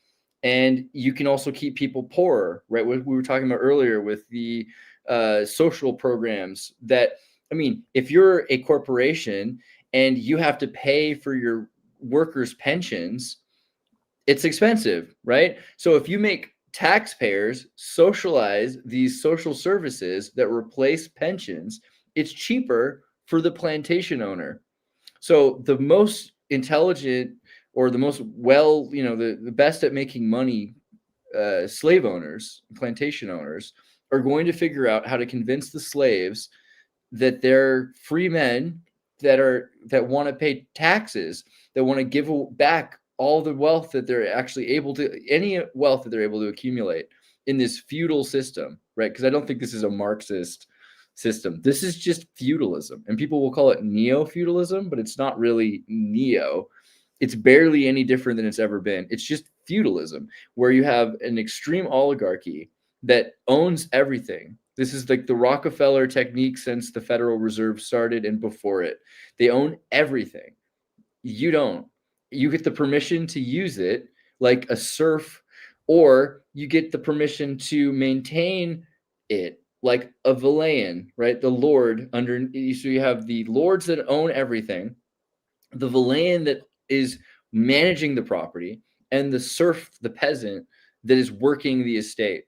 And you can also keep people poorer, right? What we were talking about earlier with the social programs that, I mean, if you're a corporation and you have to pay for your workers' pensions, it's expensive, right? So if you make taxpayers socialize these social services that replace pensions, it's cheaper for the plantation owner. So the most intelligent, or the most the best at making money slave owners, plantation owners, are going to figure out how to convince the slaves that they're free men that want to pay taxes, that want to give back all the wealth that they're actually able to, any wealth that they're able to accumulate. in this feudal system, right? Because I don't think this is a Marxist system. This is just feudalism, and people will call it neo-feudalism, but it's not really neo. It's barely any different than it's ever been. It's just feudalism, where you have an extreme oligarchy that owns everything. This is like the Rockefeller technique since the Federal Reserve started and before it. They own everything. You don't. You get the permission to use it like a serf, or you get the permission to maintain it like a villain, right? The lord under. So you have the lords that own everything, the villain that is managing the property, and the serf, the peasant, that is working the estate.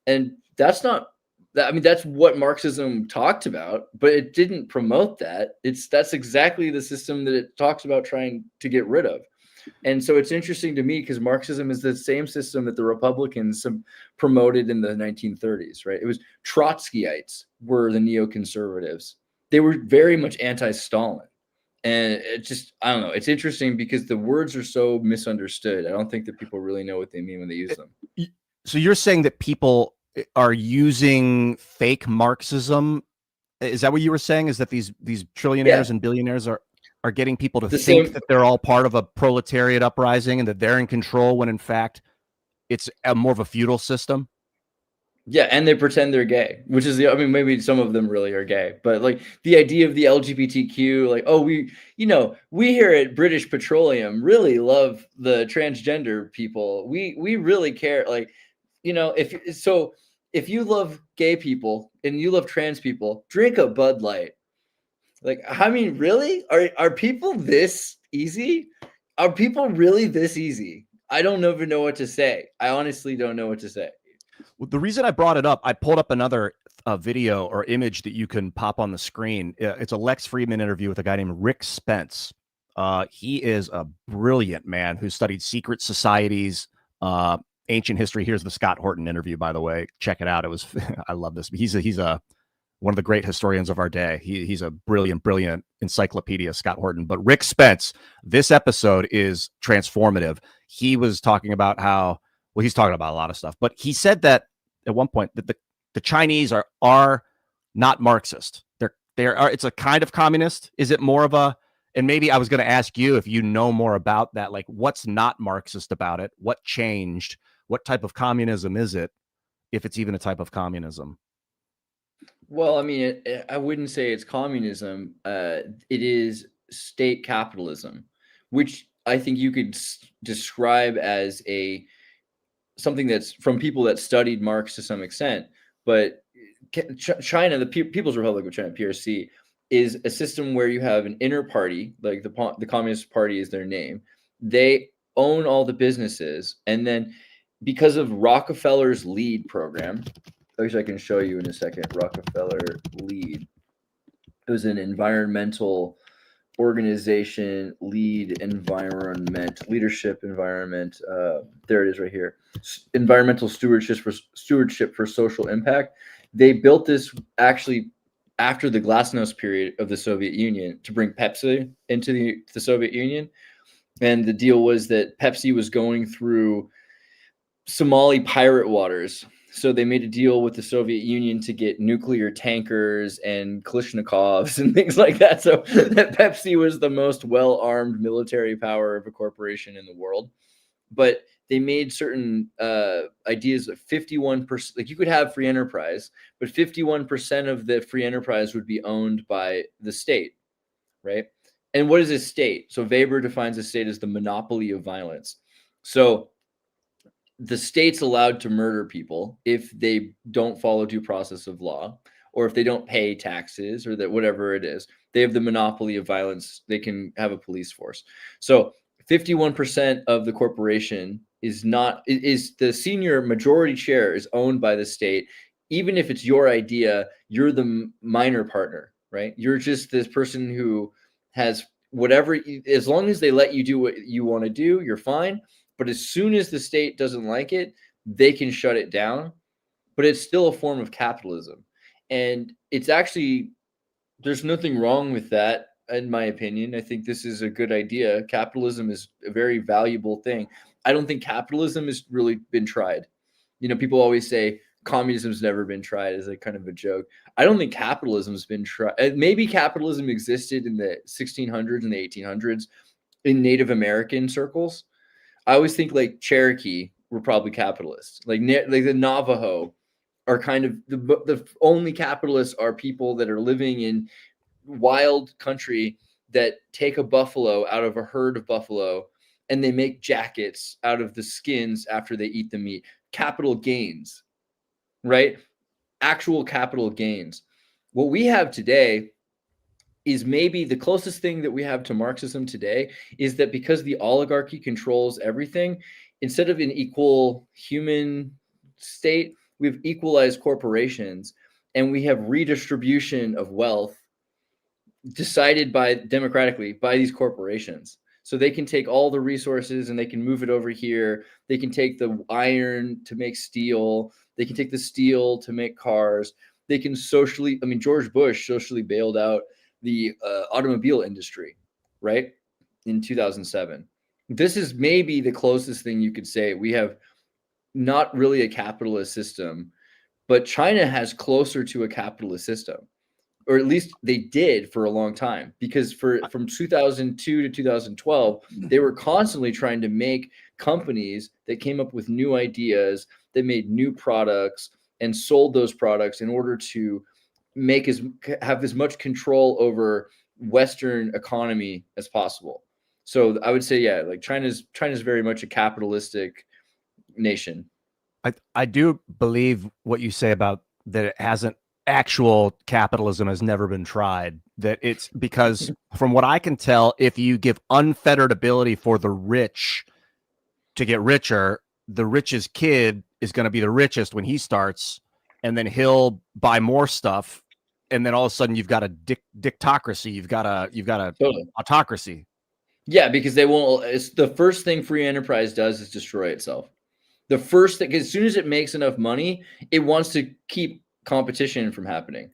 And that's not that. I mean, that's what Marxism talked about, but it didn't promote that. That's exactly the system that it talks about trying to get rid of. And so it's interesting to me because Marxism is the same system that the Republicans promoted in the 1930s, right? It was Trotskyites were the neoconservatives. They were very much anti-Stalin. And it just, I don't know. It's interesting because the words are so misunderstood. I don't think that people really know what they mean when they use them. So you're saying that people are using fake Marxism? Is that what you were saying? Is that these trillionaires and billionaires are getting people to think that they're all part of a proletariat uprising and that they're in control when in fact it's more of a feudal system? Yeah, and they pretend they're gay, which is I mean, maybe some of them really are gay, but like the idea of the LGBTQ, like, oh, we here at British Petroleum really love the transgender people. We really care. Like, if you love gay people and you love trans people, drink a Bud Light. Like, I mean, really? Are people this easy? Are people really this easy? I don't even know what to say. I honestly don't know what to say. Well, the reason I brought it up, I pulled up another video or image that you can pop on the screen. It's a Lex Friedman interview with a guy named Rick Spence. He is a brilliant man who studied secret societies, ancient history. Here's the Scott Horton interview, by the way. Check it out. It was I love this. He's one of the great historians of our day. He's a brilliant encyclopedia, Scott Horton. But Rick Spence, this episode is transformative. He was talking about how, well, he's talking about a lot of stuff, but he said that at one point that the Chinese are not Marxist. It's a kind of communist. Is it more of a, and maybe I was going to ask you if you know more about that, like what's not Marxist about it? What changed? What type of communism is it? If it's even a type of communism? Well, I mean, I wouldn't say it's communism. It is state capitalism, which I think you could describe as something that's from people that studied Marx to some extent. But China, the People's Republic of China, PRC, is a system where you have an inner party, like the Communist Party is their name. They own all the businesses, and then because of Rockefeller's LEAD program, which I can show you in a second, Rockefeller LEAD. It was an environmental organization, leadership environment. There it is right here. Environmental stewardship for social impact. They built this actually after the Glasnost period of the Soviet Union to bring Pepsi into the Soviet Union. And the deal was that Pepsi was going through Somali pirate waters. So they made a deal with the Soviet Union to get nuclear tankers and Kalashnikovs and things like that. So that Pepsi was the most well-armed military power of a corporation in the world. But they made certain ideas of 51%, like you could have free enterprise, but 51% of the free enterprise would be owned by the state, right? And what is a state? So Weber defines a state as the monopoly of violence. So the state's allowed to murder people if they don't follow due process of law, or if they don't pay taxes, or that whatever it is, they have the monopoly of violence. They can have a police force. So 51% of the corporation is the senior majority share is owned by the state. Even if it's your idea, you're the minor partner, right? You're just this person who has whatever, as long as they let you do what you want to do, you're fine. But as soon as the state doesn't like it, they can shut it down. But it's still a form of capitalism. And it's actually, there's nothing wrong with that, in my opinion. I think this is a good idea. Capitalism is a very valuable thing. I don't think capitalism has really been tried. You know, people always say communism's never been tried as a kind of a joke. I don't think capitalism's been tried. Maybe capitalism existed in the 1600s and the 1800s in Native American circles. I always think like Cherokee were probably capitalists. Like the Navajo are kind of the only capitalists are people that are living in wild country that take a buffalo out of a herd of buffalo and they make jackets out of the skins after they eat the meat. Capital gains, right? Actual capital gains. What we have today is maybe the closest thing that we have to Marxism today is that because the oligarchy controls everything, instead of an equal human state, we've equalized corporations and we have redistribution of wealth decided by democratically by these corporations. So they can take all the resources and they can move it over here. They can take the iron to make steel. They can take the steel to make cars. They can socially, I mean, George Bush socially bailed out the automobile industry, right? In 2007. This is maybe the closest thing you could say. We have not really a capitalist system, but China has closer to a capitalist system, or at least they did for a long time, because from 2002 to 2012, they were constantly trying to make companies that came up with new ideas, that made new products and sold those products in order to have as much control over Western economy as possible. So I would say, yeah, like China's very much a capitalistic nation. I do believe what you say about that it hasn't actual capitalism has never been tried. That it's because from what I can tell, if you give unfettered ability for the rich to get richer, the richest kid is going to be the richest when he starts, and then he'll buy more stuff, and then all of a sudden you've got a dictocracy, you've got a Totally. autocracy. Yeah, because they won't. It's the first thing free enterprise does is destroy itself. The first thing, as soon as it makes enough money, it wants to keep competition from happening.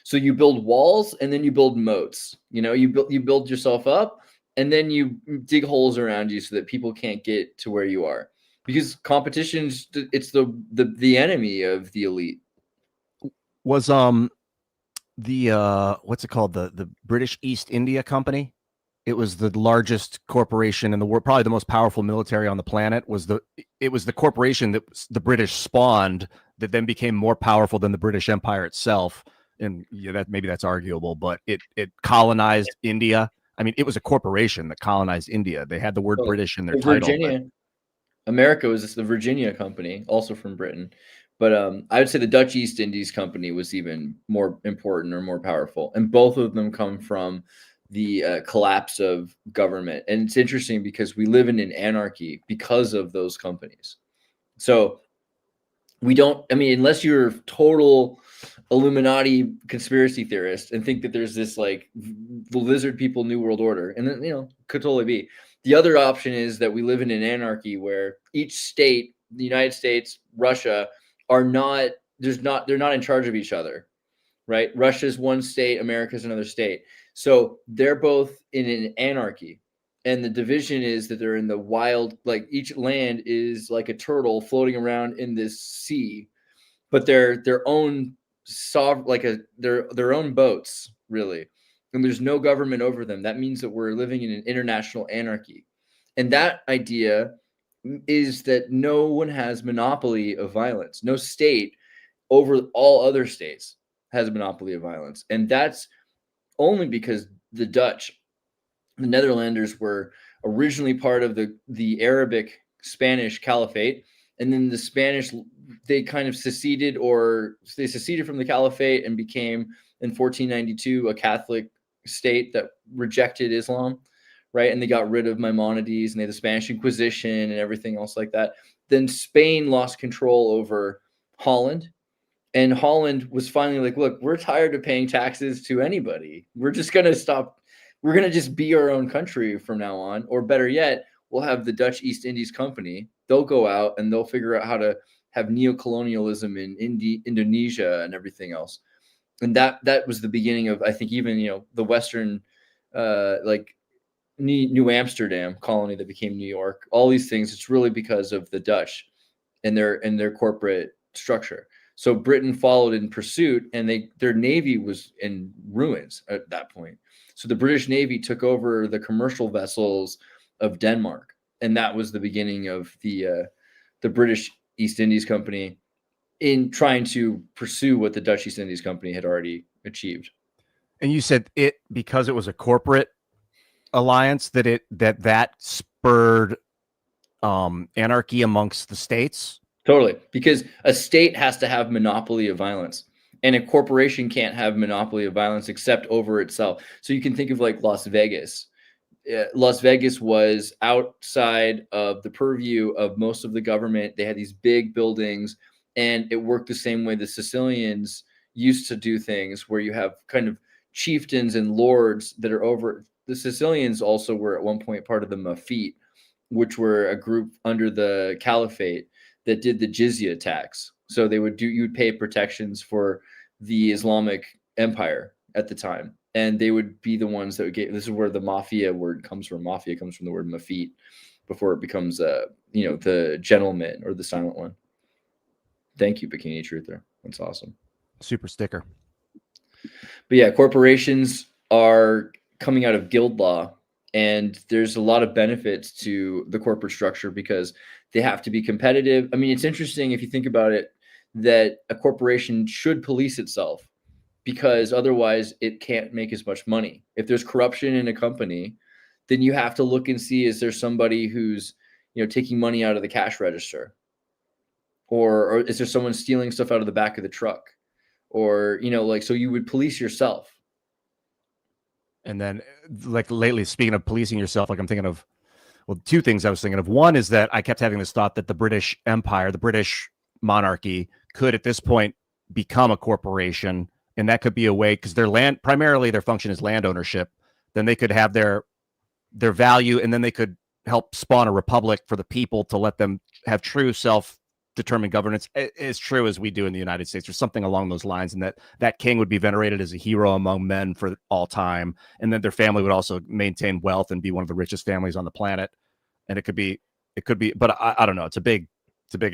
So you build walls and then you build moats. You know, you build yourself up and then you dig holes around you so that people can't get to where you are. Because competition's it's the enemy of the elite. Was the what's it called, the British East India Company? It was the largest corporation in the world, probably the most powerful military on the planet. It was the corporation that the British spawned that then became more powerful than the British Empire itself. And yeah, that maybe that's arguable, but it colonized India. I mean, it was a corporation that colonized India. They had the word British in their title. Virginia, America was the Virginia Company, also from Britain. But I would say the Dutch East Indies Company was even more important or more powerful. And both of them come from the collapse of government. And it's interesting because we live in an anarchy because of those companies. So we don't, I mean, unless you're a total Illuminati conspiracy theorist and think that there's this like the lizard people new world order, and then, you know, could totally be. The other option is that we live in an anarchy where each state, the United States, Russia, they're not in charge of each other, right? Russia's one state, America's another state. So they're both in an anarchy. And the division is that they're in the wild, like each land is like a turtle floating around in this sea, but they're their own their own boats, really. And there's no government over them. That means that we're living in an international anarchy. And that idea is that no one has monopoly of violence. No state over all other states has a monopoly of violence. And that's only because the Dutch, the Netherlanders, were originally part of the Arabic Spanish Caliphate. And then the Spanish, they kind of seceded from the Caliphate and became in 1492 a Catholic state that rejected Islam, right? And they got rid of Maimonides and they had the Spanish Inquisition and everything else like that. Then Spain lost control over Holland. And Holland was finally like, look, we're tired of paying taxes to anybody. We're just going to stop. We're going to just be our own country from now on. Or better yet, we'll have the Dutch East Indies Company. They'll go out and they'll figure out how to have neocolonialism in Indonesia and everything else. And that was the beginning of, I think, even, you know, the Western, like New Amsterdam colony that became New York. All these things, it's really because of the Dutch. in their corporate structure. So Britain followed in pursuit, and their navy was in ruins at that point. So the British Navy took over the commercial vessels of Denmark, and that was the beginning of the British East Indies Company in trying to pursue what the Dutch East Indies Company had already achieved. And you said it, because it was a corporate alliance, that spurred anarchy amongst the states. Totally, because a state has to have monopoly of violence, and a corporation can't have monopoly of violence except over itself. So you can think of like Las Vegas. Las Vegas was outside of the purview of most of the government. They had these big buildings, and it worked the same way the Sicilians used to do things, where you have kind of chieftains and lords that are over. The Sicilians also were at one point part of the Mafite, which were a group under the caliphate that did the jizya tax. So you'd pay protections for the Islamic Empire at the time. And they would be the ones that would get, this is where the mafia word comes from. Mafia comes from the word mafit before it becomes, the gentleman or the silent one. Thank you, Bikini Truther. That's awesome. Super sticker. But yeah, corporations are coming out of guild law, and there's a lot of benefits to the corporate structure because they have to be competitive. I mean, it's interesting if you think about it, that a corporation should police itself, because otherwise it can't make as much money. If there's corruption in a company, then you have to look and see, is there somebody who's, taking money out of the cash register? Or is there someone stealing stuff out of the back of the truck? Or, so you would police yourself. And then, like, lately, speaking of policing yourself, like, I'm thinking of, well, two things I was thinking of. One is that I kept having this thought that the British Empire, the British monarchy, could at this point become a corporation, and that could be a way, because primarily their function is land ownership. Then they could have their value, and then they could help spawn a republic for the people to let them have true self-determined governance, as true as we do in the United States, or something along those lines, and that king would be venerated as a hero among men for all time, and then their family would also maintain wealth and be one of the richest families on the planet. And it could be, but I don't know. It's a big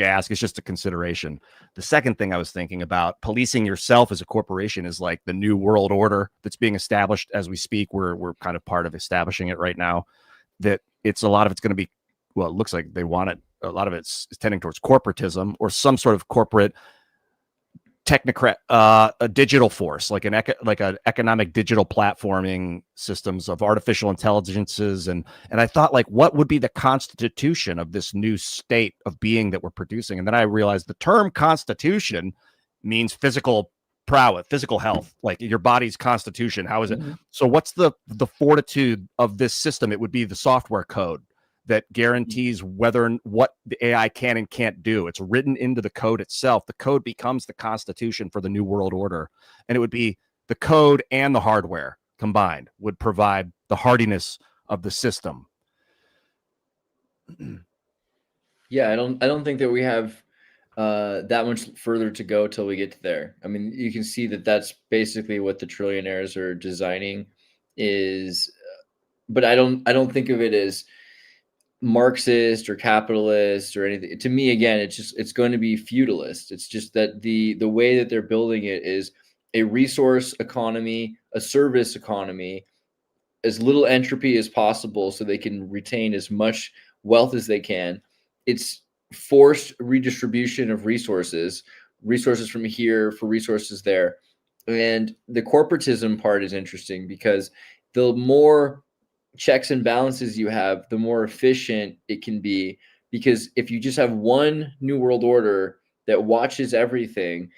ask. It's just a consideration. The second thing I was thinking about, policing yourself as a corporation, is like the new world order that's being established as we speak. We're kind of part of establishing it right now. That a lot of it's going to be, well, it looks like they want it. A lot of it's tending towards corporatism or some sort of corporate technocrat, a digital force, like an economic digital platforming systems of artificial intelligences. And I thought, like, what would be the constitution of this new state of being that we're producing? And then I realized the term constitution means physical prowess, physical health, like your body's constitution. How is it? Mm-hmm. So what's the fortitude of this system? It would be the software code that guarantees what the AI can and can't do. It's written into the code itself. The code becomes the constitution for the new world order. And it would be the code and the hardware combined would provide the hardiness of the system. Yeah, I don't think that we have that much further to go till we get to there. I mean, you can see that that's basically what the trillionaires are designing is, but I don't think of it as Marxist or capitalist or anything. To me, again, it's going to be feudalist. It's just that the way that they're building it is a resource economy, a service economy, as little entropy as possible so they can retain as much wealth as they can. It's forced redistribution of resources from here for resources there. And the corporatism part is interesting because the more checks and balances you have, the more efficient it can be. Because if you just have one new world order that watches everything,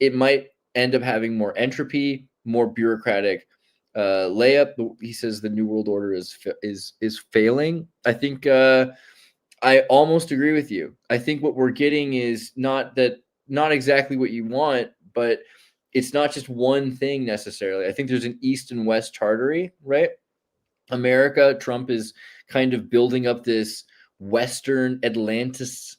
it might end up having more entropy, more bureaucratic layup. He says the new world order is failing. I think I almost agree with you. I think what we're getting is not exactly what you want, but it's not just one thing necessarily. I think there's an East and West Tartary, right? America, Trump is kind of building up this Western Atlantis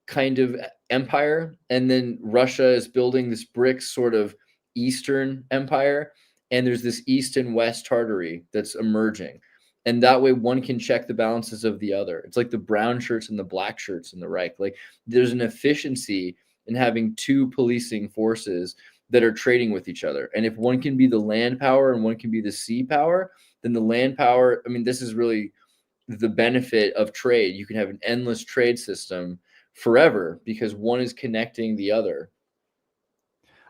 kind of empire. And then Russia is building this BRICS sort of Eastern empire. And there's this East and West Tartary that's emerging. And that way one can check the balances of the other. It's like the brown shirts and the black shirts in the Reich. Like there's an efficiency in having two policing forces that are trading with each other. And if one can be the land power and one can be the sea power, then the land power, I mean, this is really the benefit of trade. You can have an endless trade system forever because one is connecting the other.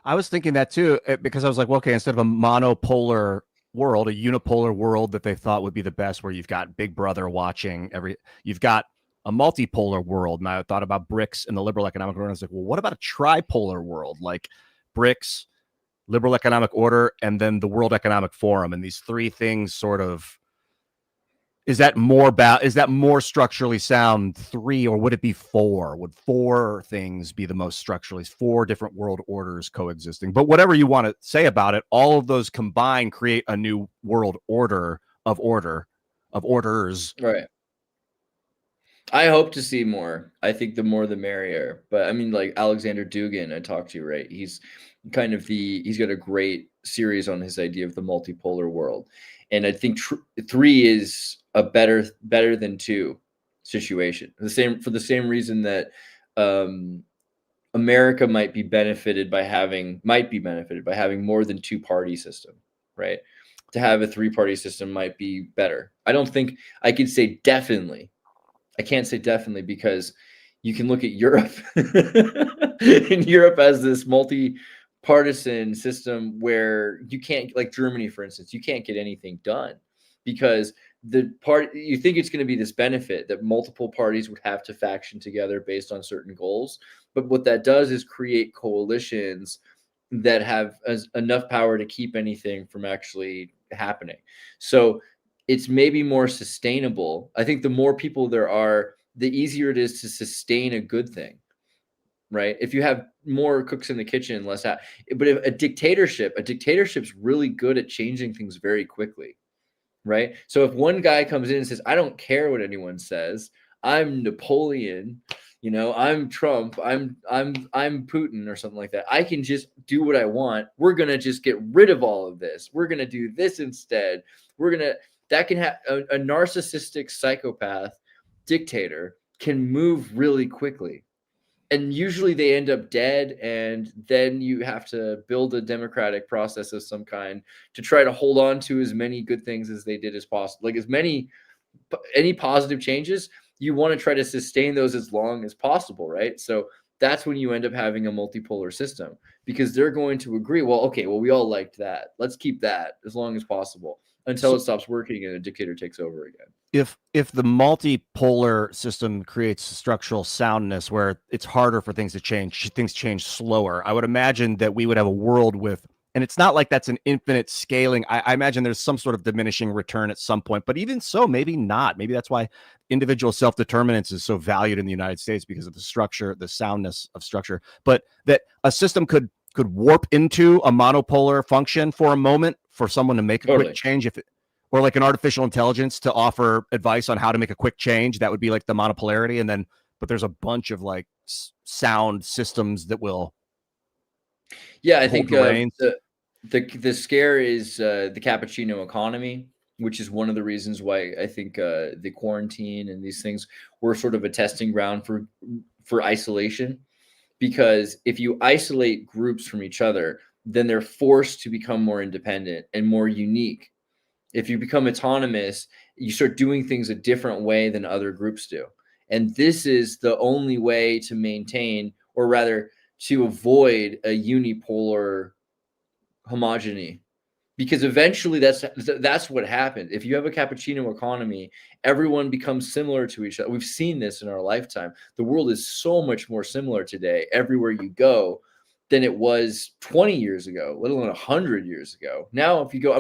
I was thinking that too, because I was like, well, okay, instead of a monopolar world, a unipolar world that they thought would be the best, where you've got Big Brother watching you've got a multipolar world. And I thought about BRICS and the liberal economic order. I was like, well, what about a tripolar world, like BRICS, liberal economic order, and then the World Economic Forum, and these three things sort of. Is that more structurally sound, 3, or would it be 4? Would 4 things be the most structurally, 4 different world orders coexisting? But whatever you want to say about it, all of those combined create a new world order of orders. Right. I hope to see more. I think the more the merrier. But I mean, like Alexander Dugin, I talked to, right? He's he's got a great series on his idea of the multipolar world. And I think 3 is a better than 2 situation. For the same reason that America might be benefited by having more than 2-party system, right? To have a 3-party system might be better. I don't think I could say definitely. I can't say definitely because you can look at Europe and Europe has this multi-partisan system where you can't, like Germany, for instance, you can't get anything done because you think it's going to be this benefit that multiple parties would have to faction together based on certain goals. But what that does is create coalitions that have enough power to keep anything from actually happening. So it's maybe more sustainable. I think the more people there are, the easier it is to sustain a good thing, right? If you have more cooks in the kitchen, but if a dictatorship's really good at changing things very quickly, right? So if one guy comes in and says, I don't care what anyone says, I'm Napoleon, I'm Trump, I'm Putin or something like that. I can just do what I want. We're going to just get rid of all of this. We're going to do this instead. That can have a narcissistic psychopath dictator can move really quickly. And usually they end up dead, and then you have to build a democratic process of some kind to try to hold on to as many good things as they did as possible. Like any positive changes, you want to try to sustain those as long as possible, right? So that's when you end up having a multipolar system because they're going to agree, well, we all liked that. Let's keep that as long as possible until it stops working and a dictator takes over again. If the multipolar system creates structural soundness where it's harder for things to change, things change slower, I would imagine that we would have a world with, and it's not like that's an infinite scaling. I imagine there's some sort of diminishing return at some point, but even so, maybe not. Maybe that's why individual self-determinance is so valued in the United States, because of the structure, the soundness of structure. But that a system could warp into a monopolar function for a moment for someone to make a quick change, or like an artificial intelligence to offer advice on how to make a quick change. That would be like the monopolarity. And then, but there's a bunch of like sound systems that will. Yeah, I think the scare is the cappuccino economy, which is one of the reasons why I think the quarantine and these things were sort of a testing ground for isolation. Because if you isolate groups from each other, then they're forced to become more independent and more unique. If you become autonomous, you start doing things a different way than other groups do. And this is the only way to maintain, or rather to avoid, a unipolar homogeneity. Because eventually that's what happens. If you have a cappuccino economy, everyone becomes similar to each other. We've seen this in our lifetime. The world is so much more similar today everywhere you go than it was 20 years ago, let alone 100 years ago. Now, if you go,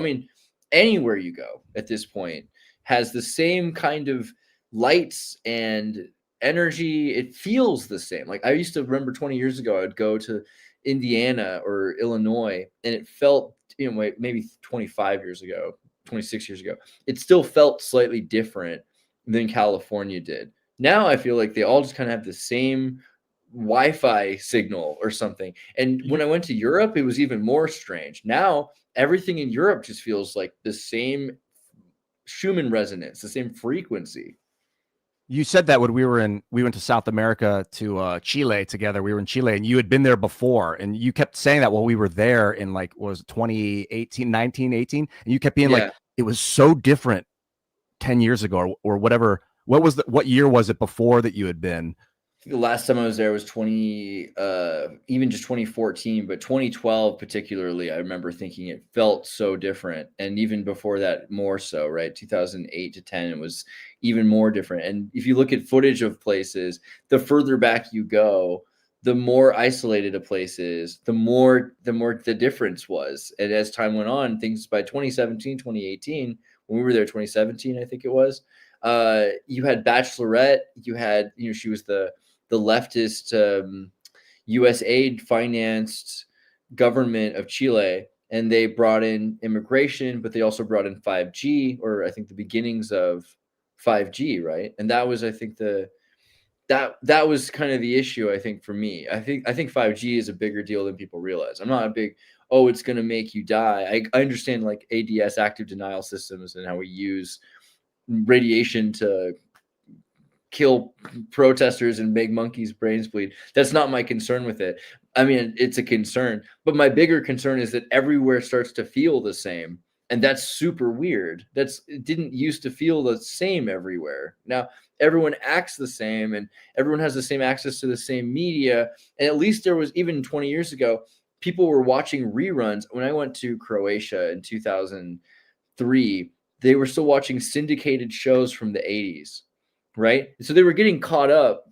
anywhere you go at this point has the same kind of lights and energy. It feels the same. Like I used to remember 20 years ago, I would go to Indiana or Illinois, and it felt, maybe 25 years ago, 26 years ago, it still felt slightly different than California did. Now I feel like they all just kind of have the same Wi-Fi signal or something. And when I went to Europe, it was even more strange. Now everything in Europe just feels like the same Schumann resonance, the same frequency. You said that when we went to South America to Chile together. We were in Chile and you had been there before, and you kept saying that while we were there in like, what was it, 2018, 1918, and you kept being like, it was so different 10 years ago or whatever. What year was it before that you had been? The last time I was there was even just 2014, but 2012 particularly, I remember thinking it felt so different. And even before that, more so, right? 2008 to 10, it was even more different. And if you look at footage of places, the further back you go, the more isolated a place is, the more the difference was. And as time went on, things by 2017, 2018, when we were there, 2017, I think it was, you had Bachelorette, you had, she was the leftist U.S. aid financed government of Chile, and they brought in immigration, but they also brought in 5G, or I think the beginnings of 5G, right? And that was, I think, that was kind of the issue, I think, for me. I think 5G is a bigger deal than people realize. I'm not a big, oh, it's going to make you die. I understand like ADS, active denial systems, and how we use radiation to kill protesters and make monkeys' brains bleed. That's not my concern with it. I mean, it's a concern, but my bigger concern is that everywhere starts to feel the same. And that's super weird. It didn't used to feel the same everywhere. Now everyone acts the same and everyone has the same access to the same media. And at least there was, even 20 years ago, people were watching reruns. When I went to Croatia in 2003, they were still watching syndicated shows from the 80s. Right. So they were getting caught up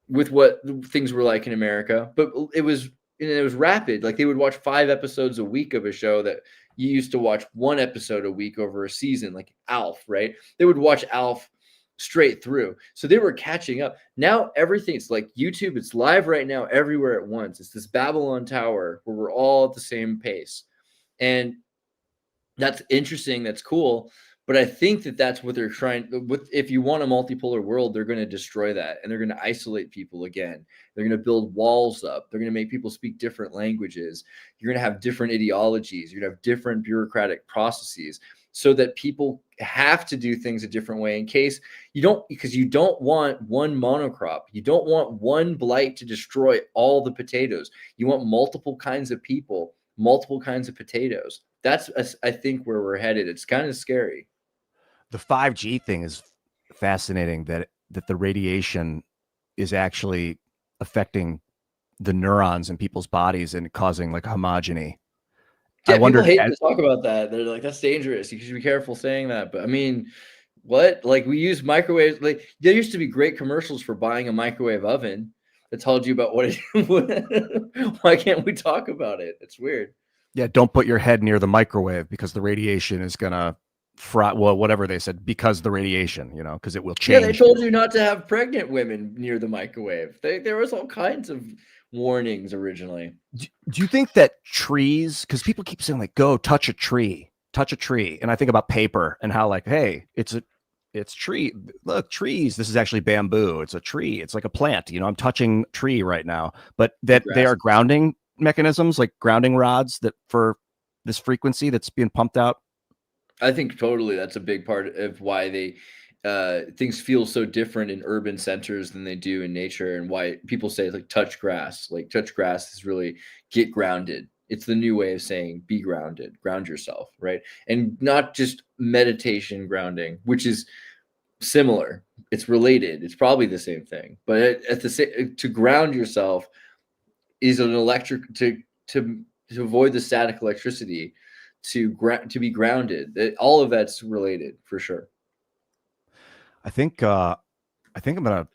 with what things were like in America, but it was rapid. Like they would watch 5 episodes a week of a show that you used to watch 1 episode a week over a season, like Alf, right? They would watch Alf straight through. So they were catching up. Now everything's like YouTube. It's live right now everywhere at once. It's this Babylon Tower where we're all at the same pace. And that's interesting. That's cool. But I think that's what they're trying with. If you want a multipolar world, they're going to destroy that, and they're going to isolate people again. They're going to build walls up. They're going to make people speak different languages. You're going to have different ideologies. You're going to have different bureaucratic processes so that people have to do things a different way in case because you don't want one monocrop. You don't want one blight to destroy all the potatoes. You want multiple kinds of people, multiple kinds of potatoes. That's, I think, where we're headed. It's kind of scary. The 5G thing is fascinating, that the radiation is actually affecting the neurons in people's bodies and causing like homogeneity. Yeah, people hate to talk about that. They're like, that's dangerous. You should be careful saying that. But I mean, what? Like, we use microwaves. Like, there used to be great commercials for buying a microwave oven that told you about what it. Why can't we talk about it? It's weird. Yeah, don't put your head near the microwave because the radiation is gonna fry. Well, whatever they said, because the radiation, because it will change. Yeah, they told you not to have pregnant women near the microwave. There was all kinds of warnings originally. Do you think that trees, because people keep saying like, go touch a tree, and I think about paper and how like, hey, it's tree. Look, trees. This is actually bamboo. It's a tree. It's like a plant. I'm touching tree right now, but that they are grounding mechanisms, like grounding rods that for this frequency that's being pumped out. I think totally that's a big part of why things feel so different in urban centers than they do in nature, and why people say like touch grass. Like touch grass is really get grounded. It's the new way of saying be grounded, ground yourself, right? And not just meditation grounding, which is similar. It's related. It's probably the same thing, but at the same, to ground yourself is an electric to avoid the static electricity, to be grounded. All of that's related for sure. I think I'm gonna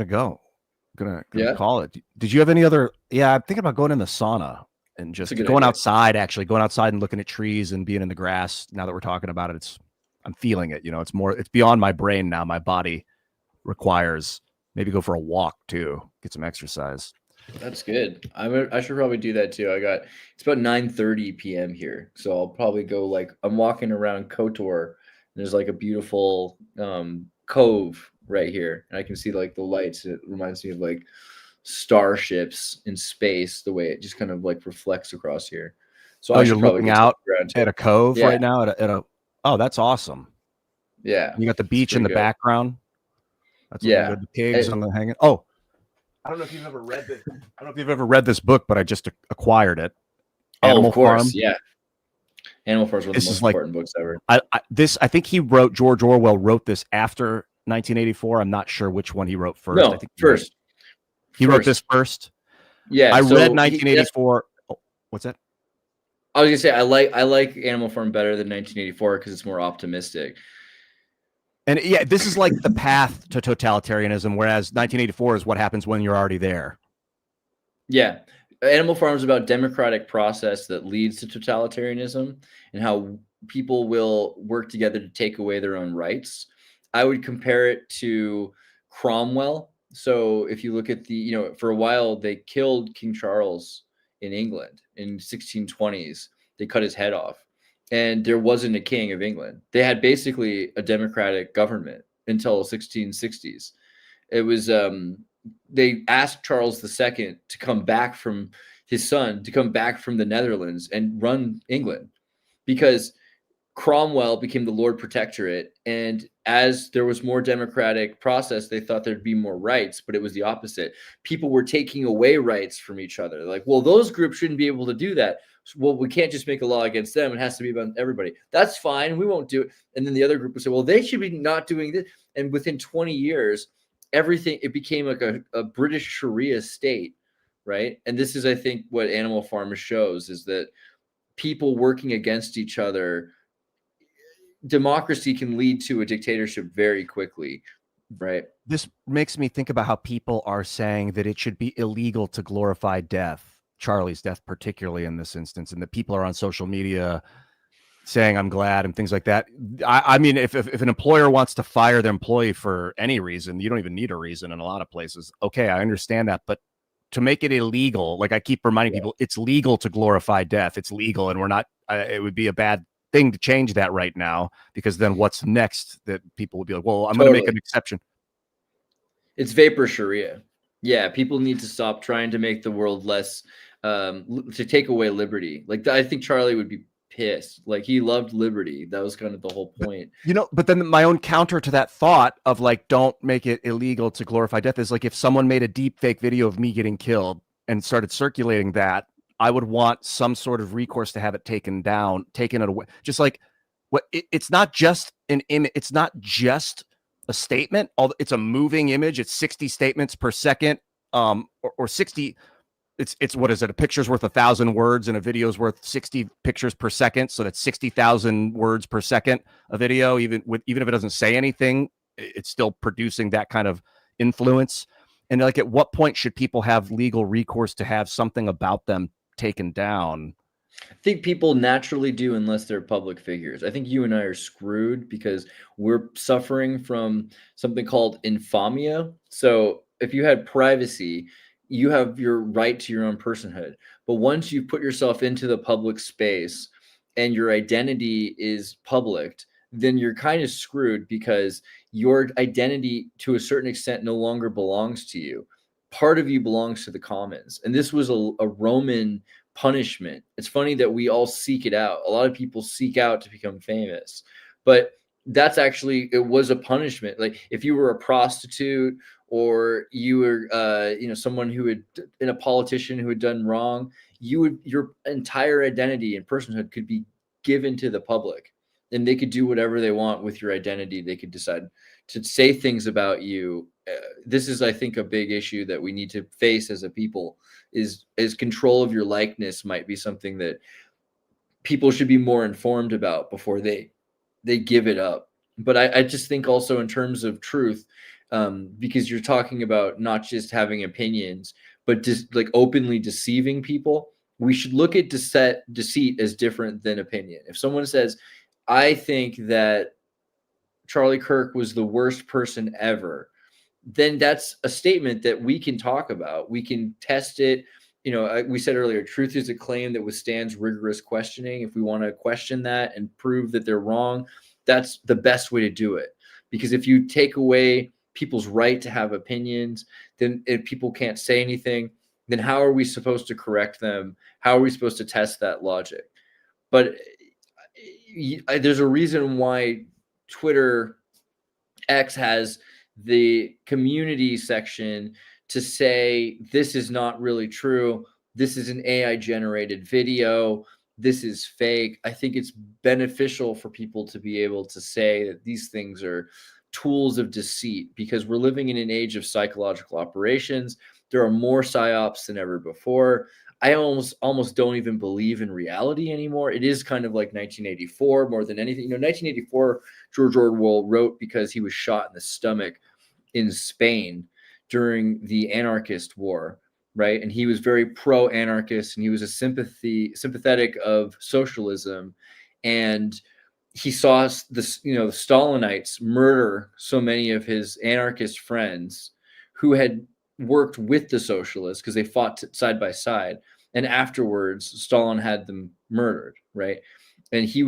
go. I'm gonna call it. Did you have any other? Yeah, I'm thinking about going in the sauna and just going outside. Actually, going outside and looking at trees and being in the grass. Now that we're talking about it, I'm feeling it. It's beyond my brain now. My body requires maybe go for a walk too, get some exercise. That's good. I should probably do that too. It's about 9:30 p.m. here, so I'll probably go. Like, I'm walking around Kotor. There's like a beautiful cove right here, and I can see like the lights. It reminds me of like starships in space, the way it just kind of like reflects across here. So you're looking out at a cove right now at a Oh, that's awesome. Yeah, You got the it's beach in pretty the good. background. That's looking Yeah. good. The pigs on the hanging. Oh, I don't know if you've ever read this. I don't know if you've ever read this book, but I just acquired it. Oh, of Animal course. Farm. Yeah. Animal Farm is one of the This most is like important books ever. I think George Orwell wrote this after 1984. I'm not sure which one he wrote first. I No, think first. he wrote this First. first. Yeah. I read So that's 1984. Oh, what's that? I was gonna say I like Animal Farm better than 1984 because it's more optimistic. And yeah, this is like the path to totalitarianism, whereas 1984 is what happens when you're already there. Yeah. Animal Farm is about democratic process that leads to totalitarianism and how people will work together to take away their own rights. I would compare it to Cromwell. So if you look at for a while they killed King Charles in England in 1620s. They cut his head off. And there wasn't a king of England. They had basically a democratic government until 1660s. It was they asked Charles II to come back from his son to come back from the Netherlands and run England because Cromwell became the Lord Protectorate. And as there was more democratic process, they thought there'd be more rights, but it was the opposite. People were taking away rights from each other. Like, well, those groups shouldn't be able to do that. Well, we can't just make a law against them. It has to be about everybody. That's fine. We won't do it. And then the other group would say, well, they should be not doing this. And within 20 years, it became like a British Sharia state, right? And this is, I think, what Animal Farm shows is that people working against each other, democracy can lead to a dictatorship very quickly, right? This makes me think about how people are saying that it should be illegal to glorify death, Charlie's death, particularly in this instance, and that people are on social media saying I'm glad and things like that. I mean, if an employer wants to fire their employee for any reason, you don't even need a reason in a lot of places. Okay, I understand that, but to make it illegal, like I keep reminding people, it's legal to glorify death. It's legal, and we're not. It would be a bad thing to change that right now, because then what's next? That people would be like, well, I'm going to make an exception. It's vapor Sharia. Yeah, people need to stop trying to make the world less, to take away liberty. Like I think Charlie would be pissed. Like he loved liberty. That was kind of the whole point. But then my own counter to that thought of like, don't make it illegal to glorify death is like, if someone made a deep fake video of me getting killed and started circulating that, I would want some sort of recourse to have it taken down, taken it away. Just like it's not just an image. It's not just a statement. It's a moving image. It's 60 statements per second, or 60. It's what is it? A picture's worth 1,000 words, and a video's worth 60 pictures per second. So that's 60,000 words per second. A video, even if it doesn't say anything, it's still producing that kind of influence. And like, at what point should people have legal recourse to have something about them taken down? I think people naturally do unless they're public figures. I think you and I are screwed because we're suffering from something called infamia. So if you had privacy, you have your right to your own personhood. But once you put yourself into the public space and your identity is public, then you're kind of screwed because your identity to a certain extent no longer belongs to you. Part of you belongs to the commons. And this was a Roman punishment. It's funny that we all seek it out. A lot of people seek out to become famous, but that's actually, it was a punishment. Like if you were a prostitute or you were, someone who had been a politician who had done wrong, your entire identity and personhood could be given to the public, and they could do whatever they want with your identity. They could decide to say things about you. This is, I think, a big issue that we need to face as a people. Is control of your likeness might be something that people should be more informed about before they give it up. But I just think also in terms of truth, because you're talking about not just having opinions, but just like openly deceiving people. We should look at deceit as different than opinion. If someone says, I think that Charlie Kirk was the worst person ever, then that's a statement that we can talk about. We can test it. We said earlier, truth is a claim that withstands rigorous questioning. If we want to question that and prove that they're wrong, that's the best way to do it. Because if you take away people's right to have opinions, then if people can't say anything, then how are we supposed to correct them? How are we supposed to test that logic? But there's a reason why Twitter X has the community section to say this is not really true. This is an AI generated video. This is fake. I think it's beneficial for people to be able to say that these things are tools of deceit, because we're living in an age of psychological operations. There are more psyops than ever before. I almost don't even believe in reality anymore. It is kind of like 1984 more than anything. 1984, George Orwell wrote because he was shot in the stomach in Spain during the anarchist war, right? And he was very pro-anarchist, and he was a sympathetic of socialism, and he saw the Stalinites murder so many of his anarchist friends who had worked with the socialists because they fought side by side, and afterwards Stalin had them murdered, right? And he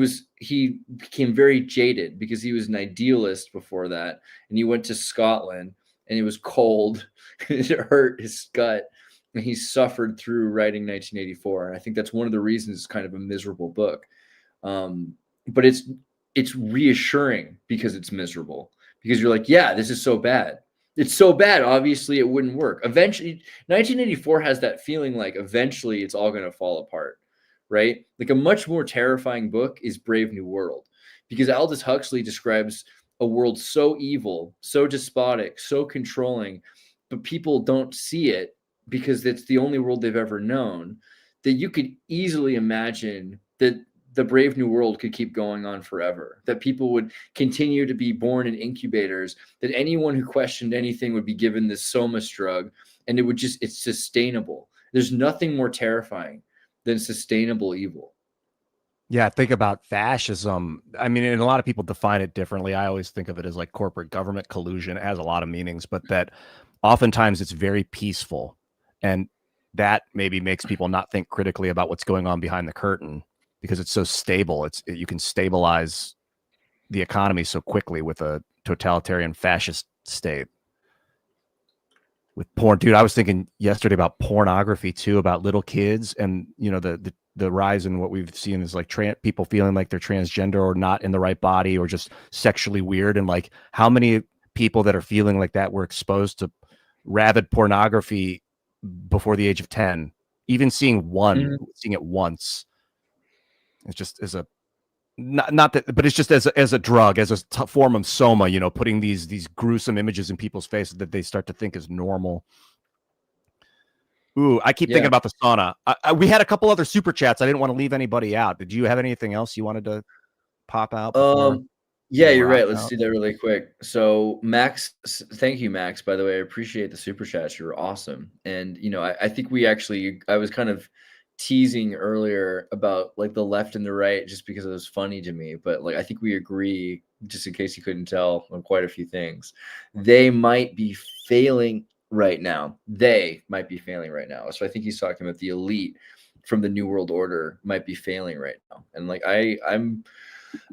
became very jaded because he was an idealist before that, and he went to Scotland, and it was cold. It hurt his gut, and he suffered through writing 1984. And I think that's one of the reasons it's kind of a miserable book. But it's reassuring because it's miserable, because you're like, yeah, this is so bad. It's so bad. Obviously, it wouldn't work. Eventually, 1984 has that feeling like eventually it's all going to fall apart, right? Like a much more terrifying book is Brave New World, because Aldous Huxley describes a world so evil, so despotic, so controlling, but people don't see it because it's the only world they've ever known, that you could easily imagine that the Brave New World could keep going on forever, that people would continue to be born in incubators, that anyone who questioned anything would be given this somas drug, and it's sustainable. There's nothing more terrifying than sustainable evil. Yeah, think about fascism. I mean, and a lot of people define it differently. I always think of it as like corporate government collusion. It has a lot of meanings, but that oftentimes it's very peaceful. And that maybe makes people not think critically about what's going on behind the curtain, because it's so stable. You can stabilize the economy so quickly with a totalitarian fascist state. With porn, dude, I was thinking yesterday about pornography too, about little kids, and the rise in what we've seen is like people feeling like they're transgender or not in the right body or just sexually weird, and like how many people that are feeling like that were exposed to rabid pornography before the age of 10, even seeing it once. It's just as a not that, but it's just as a drug, as a form of soma, putting these gruesome images in people's faces that they start to think is normal. Ooh, I keep thinking about the sauna. We had a couple other super chats. I didn't want to leave anybody out. Did you have anything else you wanted to pop out before? Yeah, you're right. Let's do that really quick. So Max, thank you, Max, by the way. I appreciate the super chats. You're awesome. And I think I was kind of teasing earlier about like the left and the right just because it was funny to me, but like I think we agree, just in case you couldn't tell, on quite a few things. They might be failing right now. So I think he's talking about the elite from the New World Order might be failing right now. And like I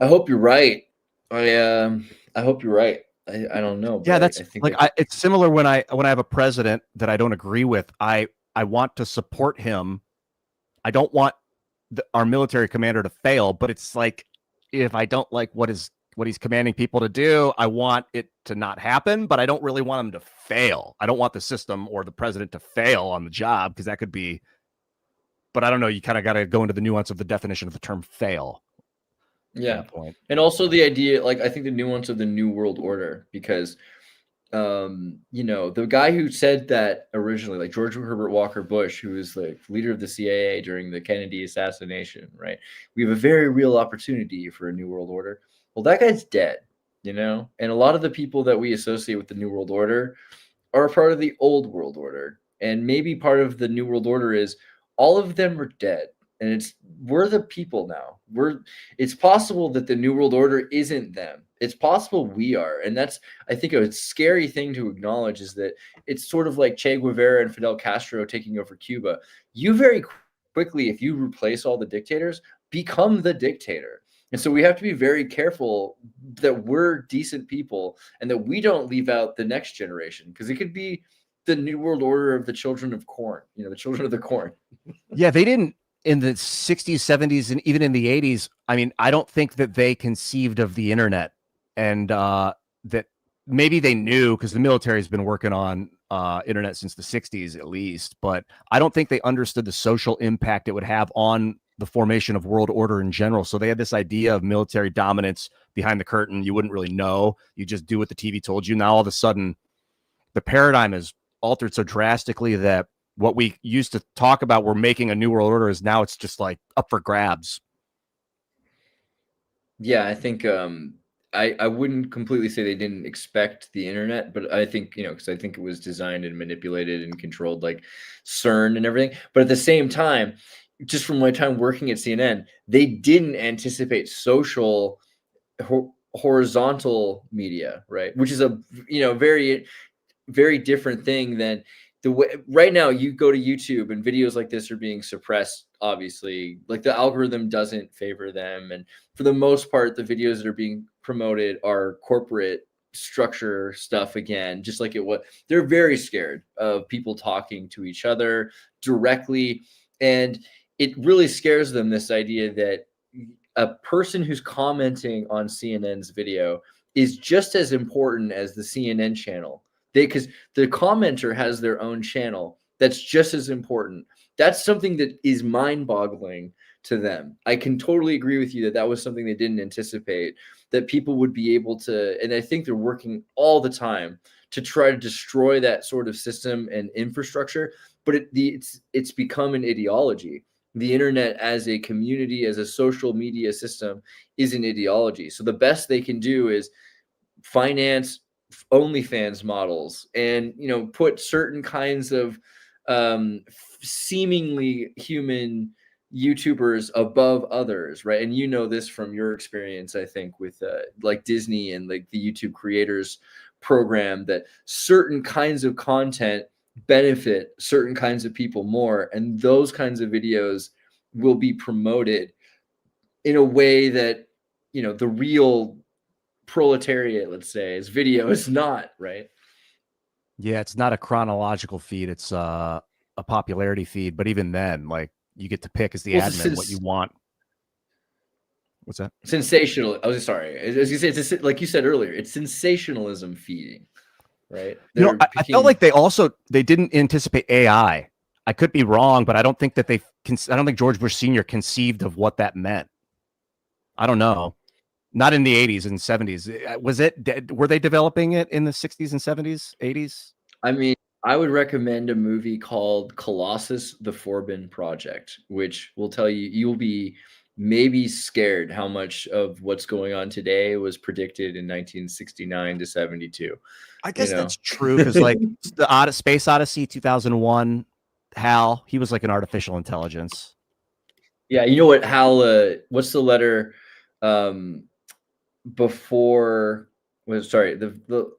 hope you're right. I hope you're right. I don't know. Yeah, I think like it's similar when I have a president that I don't agree with. I want to support him. I don't want our military commander to fail, but it's like if I don't like what he's commanding people to do, I want it to not happen, but I don't really want him to fail. I don't want the system or the president to fail on the job, because that could be. But I don't know. You kind of got to go into the nuance of the definition of the term fail. Yeah. And also the idea, like, I think the nuance of the New World Order, because, the guy who said that originally, like George Herbert Walker Bush, who was the leader of the CIA during the Kennedy assassination, right? We have a very real opportunity for a New World Order. Well, that guy's dead, and a lot of the people that we associate with the New World Order are a part of the Old World Order. And maybe part of the New World Order is all of them are dead. And we're the people now. It's possible that the New World Order isn't them. It's possible we are. And that's, I think, a scary thing to acknowledge, is that it's sort of like Che Guevara and Fidel Castro taking over Cuba. You very quickly, if you replace all the dictators, become the dictator. And so we have to be very careful that we're decent people and that we don't leave out the next generation, because it could be the New World Order of the children of corn, the children of the corn. Yeah, they didn't. in the 60s, 70s, and even in the 80s, I mean, I don't think that they conceived of the internet, and that maybe they knew because the military has been working on internet since the 60s at least, but I don't think they understood the social impact it would have on the formation of world order in general. So they had this idea of military dominance behind the curtain. You wouldn't really know. You just do what the TV told you. Now all of a sudden, the paradigm is altered so drastically that what we used to talk about, we're making a new world order, is now it's just like up for grabs. Yeah, I think I wouldn't completely say they didn't expect the internet, but I think, because I think it was designed and manipulated and controlled like CERN and everything. But at the same time, just from my time working at CNN, they didn't anticipate social horizontal media, right? Which is a very, very different thing than the way right now you go to YouTube and videos like this are being suppressed. Obviously, like the algorithm doesn't favor them, and for the most part, the videos that are being promoted are corporate structure stuff again, just like it was. They're very scared of people talking to each other directly, and it really scares them, this idea that a person who's commenting on CNN's video is just as important as the CNN channel. Because the commenter has their own channel that's just as important. That's something that is mind-boggling to them. I can totally agree with you that that was something they didn't anticipate, that people would be able to, and I think they're working all the time to try to destroy that sort of system and infrastructure, but it's become an ideology. The internet as a community, as a social media system, is an ideology. So the best they can do is finance OnlyFans models and put certain kinds of seemingly human YouTubers above others, right? And this from your experience, I think, with like Disney and like the YouTube creators program, that certain kinds of content benefit certain kinds of people more, and those kinds of videos will be promoted in a way that the real proletariat, let's say, is video is not, right? Yeah, it's not a chronological feed. It's a popularity feed. But even then, like, you get to pick as the admin what you want. What's that? Sensational. I was sorry. As you say, it's like you said earlier, it's sensationalism feeding, right? I felt like they didn't anticipate AI. I could be wrong, but I don't think that I don't think George Bush Sr. conceived of what that meant. I don't know. Not in the 80s and 70s. Were they developing it in the 60s and 70s, 80s? I mean, I would recommend a movie called Colossus: The Forbidden Project, which will tell you'll be maybe scared how much of what's going on today was predicted in 1969 to 72. I guess that's true, because like the Space Odyssey 2001, Hal, he was like an artificial intelligence. Yeah, you know what, Hal, what's the letter before the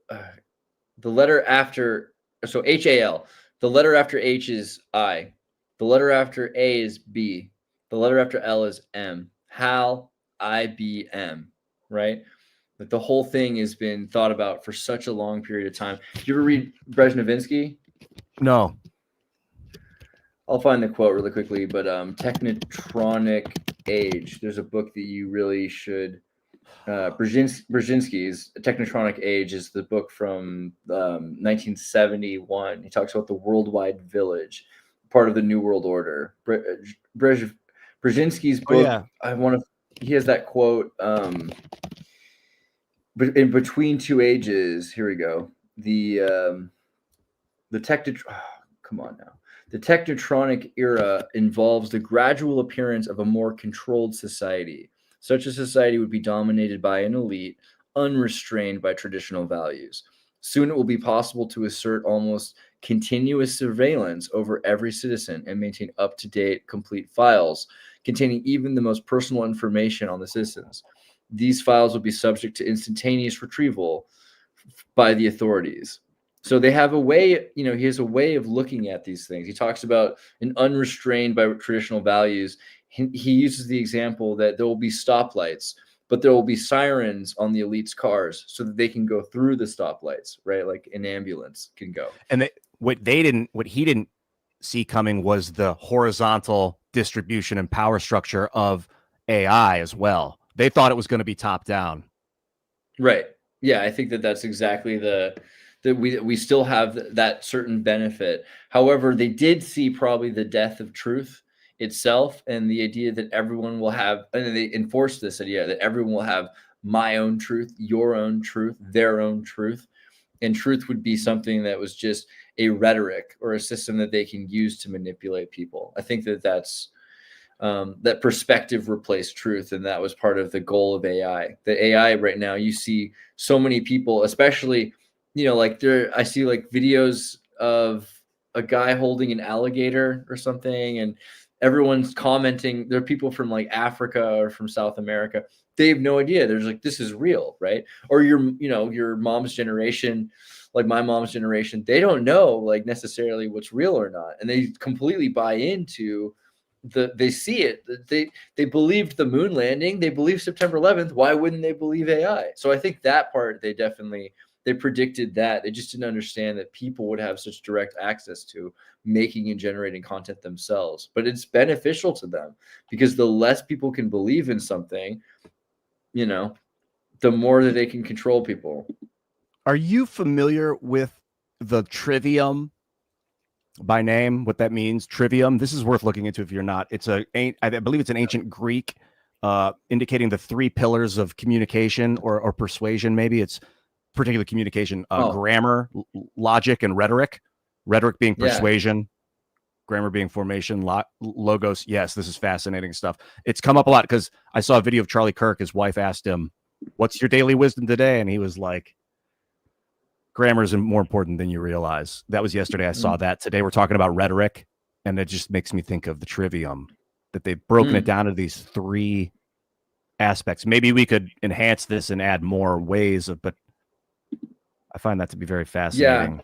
letter after, so HAL, the letter after H is I, the letter after A is B, the letter after L is M. Hal, IBM, right? Like the whole thing has been thought about for such a long period of time. Did you ever read Brezhnevinsky? No. I'll find the quote really quickly, but Technotronic Age. There's a book that you really should. Brzezinski's Technotronic Age is the book from 1971. He talks about the worldwide village, part of the New World Order. Brzezinski's book. Oh, yeah. He has that quote. But in between two ages, here we go. Come on now. The Technotronic era involves the gradual appearance of a more controlled society. Such a society would be dominated by an elite, unrestrained by traditional values. Soon it will be possible to assert almost continuous surveillance over every citizen and maintain up-to-date, complete files containing even the most personal information on the citizens. These files will be subject to instantaneous retrieval by the authorities. So they have a way, he has a way of looking at these things. He talks about an unrestrained by traditional values. He uses the example that there will be stoplights, but there will be sirens on the elite's cars so that they can go through the stoplights, right? Like an ambulance can go. And what he didn't see coming was the horizontal distribution and power structure of AI as well. They thought it was going to be top down. Right. Yeah, I think that that's exactly that we still have that certain benefit. However, they did see probably the death of truth itself, and the idea that everyone will have, and they enforce this idea that everyone will have my own truth, your own truth, their own truth. And truth would be something that was just a rhetoric or a system that they can use to manipulate people. I think that that's that perspective replaced truth, and that was part of the goal of AI. The AI right now, you see so many people, especially, like I see like videos of a guy holding an alligator or something, and everyone's commenting. There are people from like Africa or from South America. They have no idea. There's like, this is real, right? Or your mom's generation, like my mom's generation, they don't know like necessarily what's real or not, and they completely buy into they see it. They believed the moon landing. They believe September 11th. Why wouldn't they believe AI? So I think that part they predicted that. They just didn't understand that people would have such direct access to making and generating content themselves. But it's beneficial to them, because the less people can believe in something, the more that they can control people. Are you familiar with the trivium by name? What that means? Trivium. This is worth looking into if you're not. I believe it's an ancient Greek, indicating the three pillars of communication or persuasion. Maybe it's particular communication: grammar, logic, and rhetoric. Rhetoric being persuasion, grammar being formation, logos. Yes, this is fascinating stuff. It's come up a lot because I saw a video of Charlie Kirk. His wife asked him, "What's your daily wisdom today?" And he was like, grammar is more important than you realize. That was yesterday. I saw that. Today we're talking about rhetoric, and it just makes me think of the trivium, that they've broken it down to these three aspects. Maybe we could enhance this and add more ways but I find that to be very fascinating. Yeah.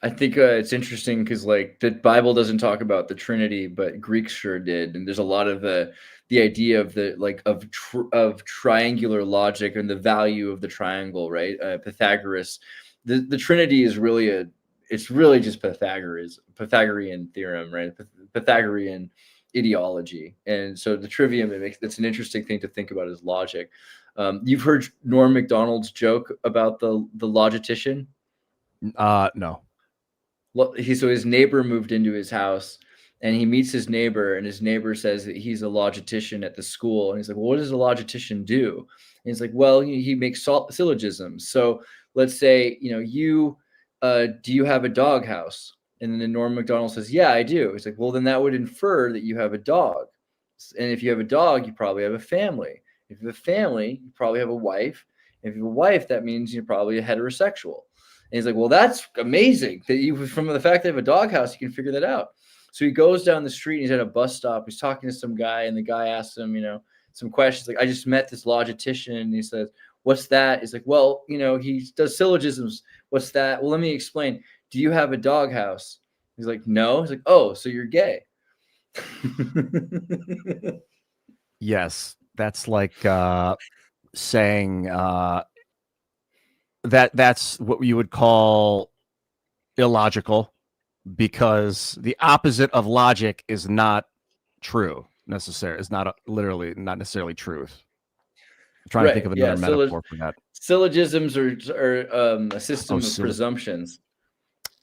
I think it's interesting because like the Bible doesn't talk about the Trinity, but Greeks sure did. And there's a lot of the idea of of triangular logic and the value of the triangle, right? Pythagoras, the Trinity is really it's really just Pythagorean theorem, right? Pythagorean ideology. And so the trivium, it's an interesting thing to think about as logic. You've heard Norm Macdonald's joke about the logistician? No. So his neighbor moved into his house, and he meets his neighbor, and his neighbor says that he's a logistician at the school. And he's like, well, what does a logistician do? And he's like, well, he makes syllogisms. So let's say, do you have a dog house? And then Norm Macdonald says, yeah, I do. He's like, well, then that would infer that you have a dog. And if you have a dog, you probably have a family. If you have a family, you probably have a wife. If you have a wife, that means you're probably a heterosexual. And he's like, well, that's amazing that from the fact that you have a doghouse, you can figure that out. So he goes down the street, and he's at a bus stop. He's talking to some guy, and the guy asks him, some questions. Like, I just met this logistician, and he says, what's that? He's like, well, he does syllogisms. What's that? Well, let me explain. Do you have a doghouse? He's like, no. He's like, oh, so you're gay. Yes. That's like saying that's what you would call illogical, because the opposite of logic is not true necessarily. It's not not necessarily truth. I'm trying to think of another metaphor for that. Syllogisms are a system of presumptions.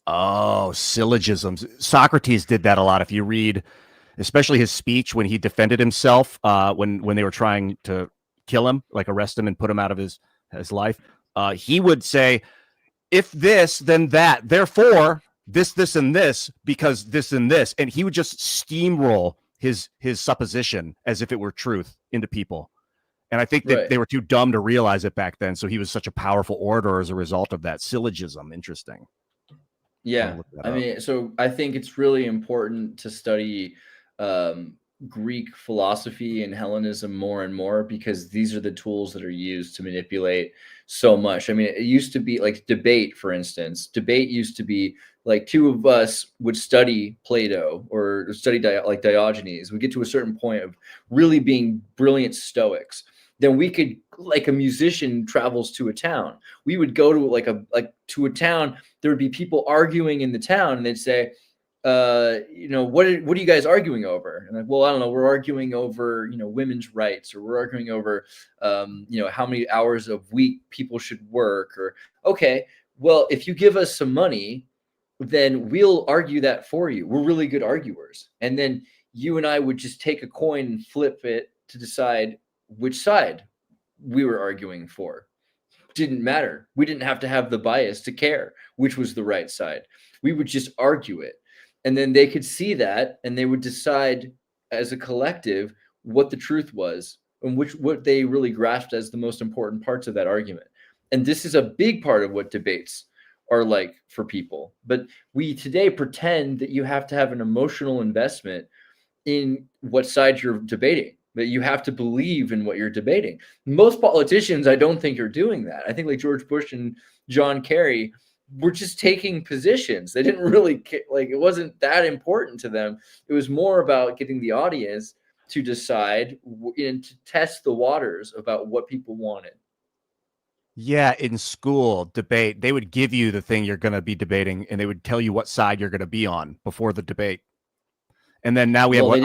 Oh, syllogisms. Socrates did that a lot. If you read, especially his speech when he defended himself, when they were trying to kill him, like arrest him and put him out of his life, he would say, if this, then that, therefore this, and this, because this and this. And he would just steamroll his supposition as if it were truth into people. And I think that they were too dumb to realize it back then. So he was such a powerful orator as a result of that. Syllogism. Interesting. Yeah. I mean, so I think it's really important to study Greek philosophy and Hellenism more and more, because these are the tools that are used to manipulate so much. I mean, it used to be like debate, for instance. Debate used to be like two of us would study Plato or study like Diogenes. We get to a certain point of really being brilliant Stoics. Then we could, like a musician travels to a town, we would go to to a town. There would be people arguing in the town, and they'd say, what are you guys arguing over? And like, well, I don't know, we're arguing over, women's rights, or we're arguing over, how many hours a week people should work, or, okay, well, if you give us some money, then we'll argue that for you. We're really good arguers. And then you and I would just take a coin and flip it to decide which side we were arguing for. Didn't matter. We didn't have to have the bias to care which was the right side. We would just argue it. And then they could see that, and they would decide as a collective what the truth was and what they really grasped as the most important parts of that argument. And this is a big part of what debates are like for people. But we today pretend that you have to have an emotional investment in what side you're debating, that you have to believe in what you're debating. Most politicians, I don't think, are doing that. I think like George Bush and John Kerry were just taking positions. They didn't really it wasn't that important to them. It was more about getting the audience to decide and to test the waters about what people wanted. Yeah, in school debate, they would give you the thing you're going to be debating, and they would tell you what side you're going to be on before the debate. And then now we have what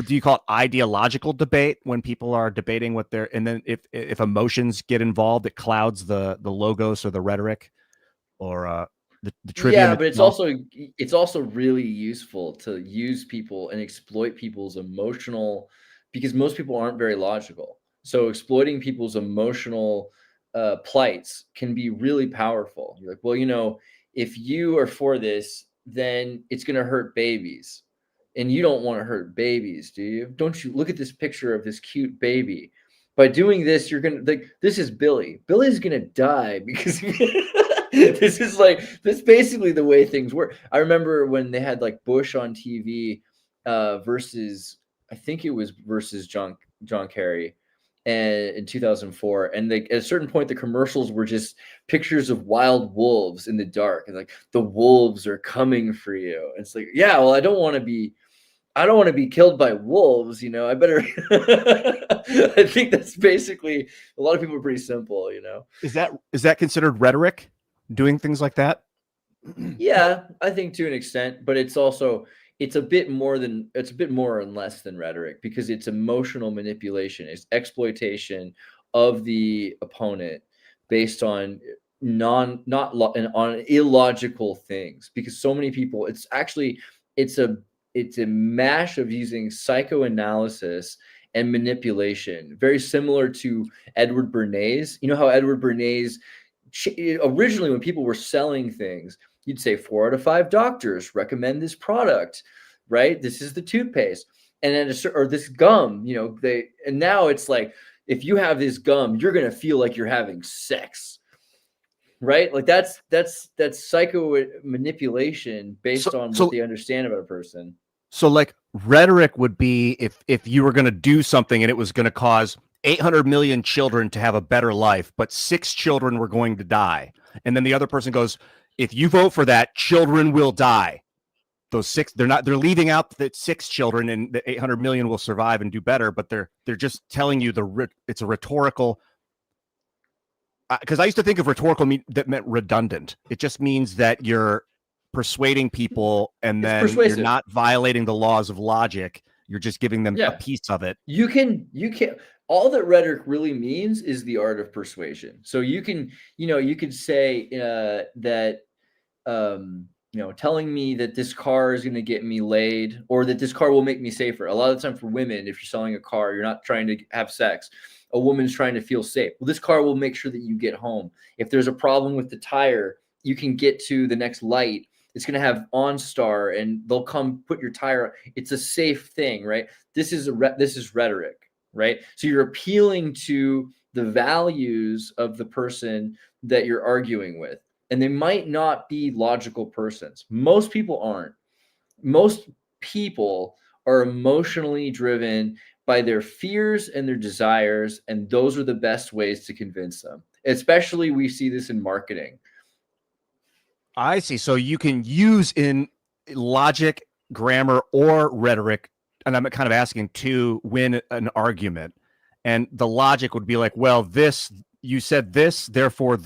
do you call it? Ideological debate, when people are debating what they're, and then if emotions get involved, it clouds the logos or the rhetoric or the trivia. Yeah, but it's also really useful to use people and exploit people's emotional, because most people aren't very logical. So exploiting people's emotional plights can be really powerful. You're like, well, if you are for this, then it's going to hurt babies. And you don't want to hurt babies, do you? Don't you? Look at this picture of this cute baby. By doing this, you're going to, this is Billy. Billy's going to die because this is basically the way things work. I remember when they had like Bush on TV versus, I think it was versus John Kerry. And in 2004, and at a certain point, the commercials were just pictures of wild wolves in the dark, and like, the wolves are coming for you. And it's like, yeah, well, I don't want to be killed by wolves. I better. I think that's basically, a lot of people are pretty simple. Is that considered rhetoric? Doing things like that? Yeah, I think to an extent, but it's a bit more and less than rhetoric, because it's emotional manipulation. It's exploitation of the opponent based on on illogical things, because so many people, it's a mash of using psychoanalysis and manipulation, very similar to Edward Bernays. You know how Edward Bernays, originally when people were selling things, you'd say 4 out of 5 doctors recommend this product, right? This is the toothpaste, and then or this gum, and now it's like, if you have this gum, you're gonna feel like you're having sex, right? Like that's psycho manipulation based on what they understand about a person. So like rhetoric would be if you were going to do something and it was going to cause 800 million children to have a better life, but 6 children were going to die. And then the other person goes, if you vote for that, children will die. Those 6, they're leaving out that 6 children and the 800 million will survive and do better, but they're just telling you it's a rhetorical. Because I used to think of rhetorical that meant redundant. It just means that you're persuading people, and then you're not violating the laws of logic. You're just giving them a piece of it. You can. All that rhetoric really means is the art of persuasion. So you can say that telling me that this car is going to get me laid, or that this car will make me safer. A lot of the time for women, if you're selling a car, you're not trying to have sex. A woman's trying to feel safe. Well, this car will make sure that you get home. If there's a problem with the tire, you can get to the next light. It's going to have OnStar, and they'll come put your tire. It's a safe thing, right? This is rhetoric, right? So you're appealing to the values of the person that you're arguing with, and they might not be logical persons. Most people aren't. Most people are emotionally driven by their fears and their desires, and those are the best ways to convince them. Especially, we see this in marketing. I see. So you can use in logic, grammar, or rhetoric, and I'm kind of asking, to win an argument. And the logic would be like, well, you said this, therefore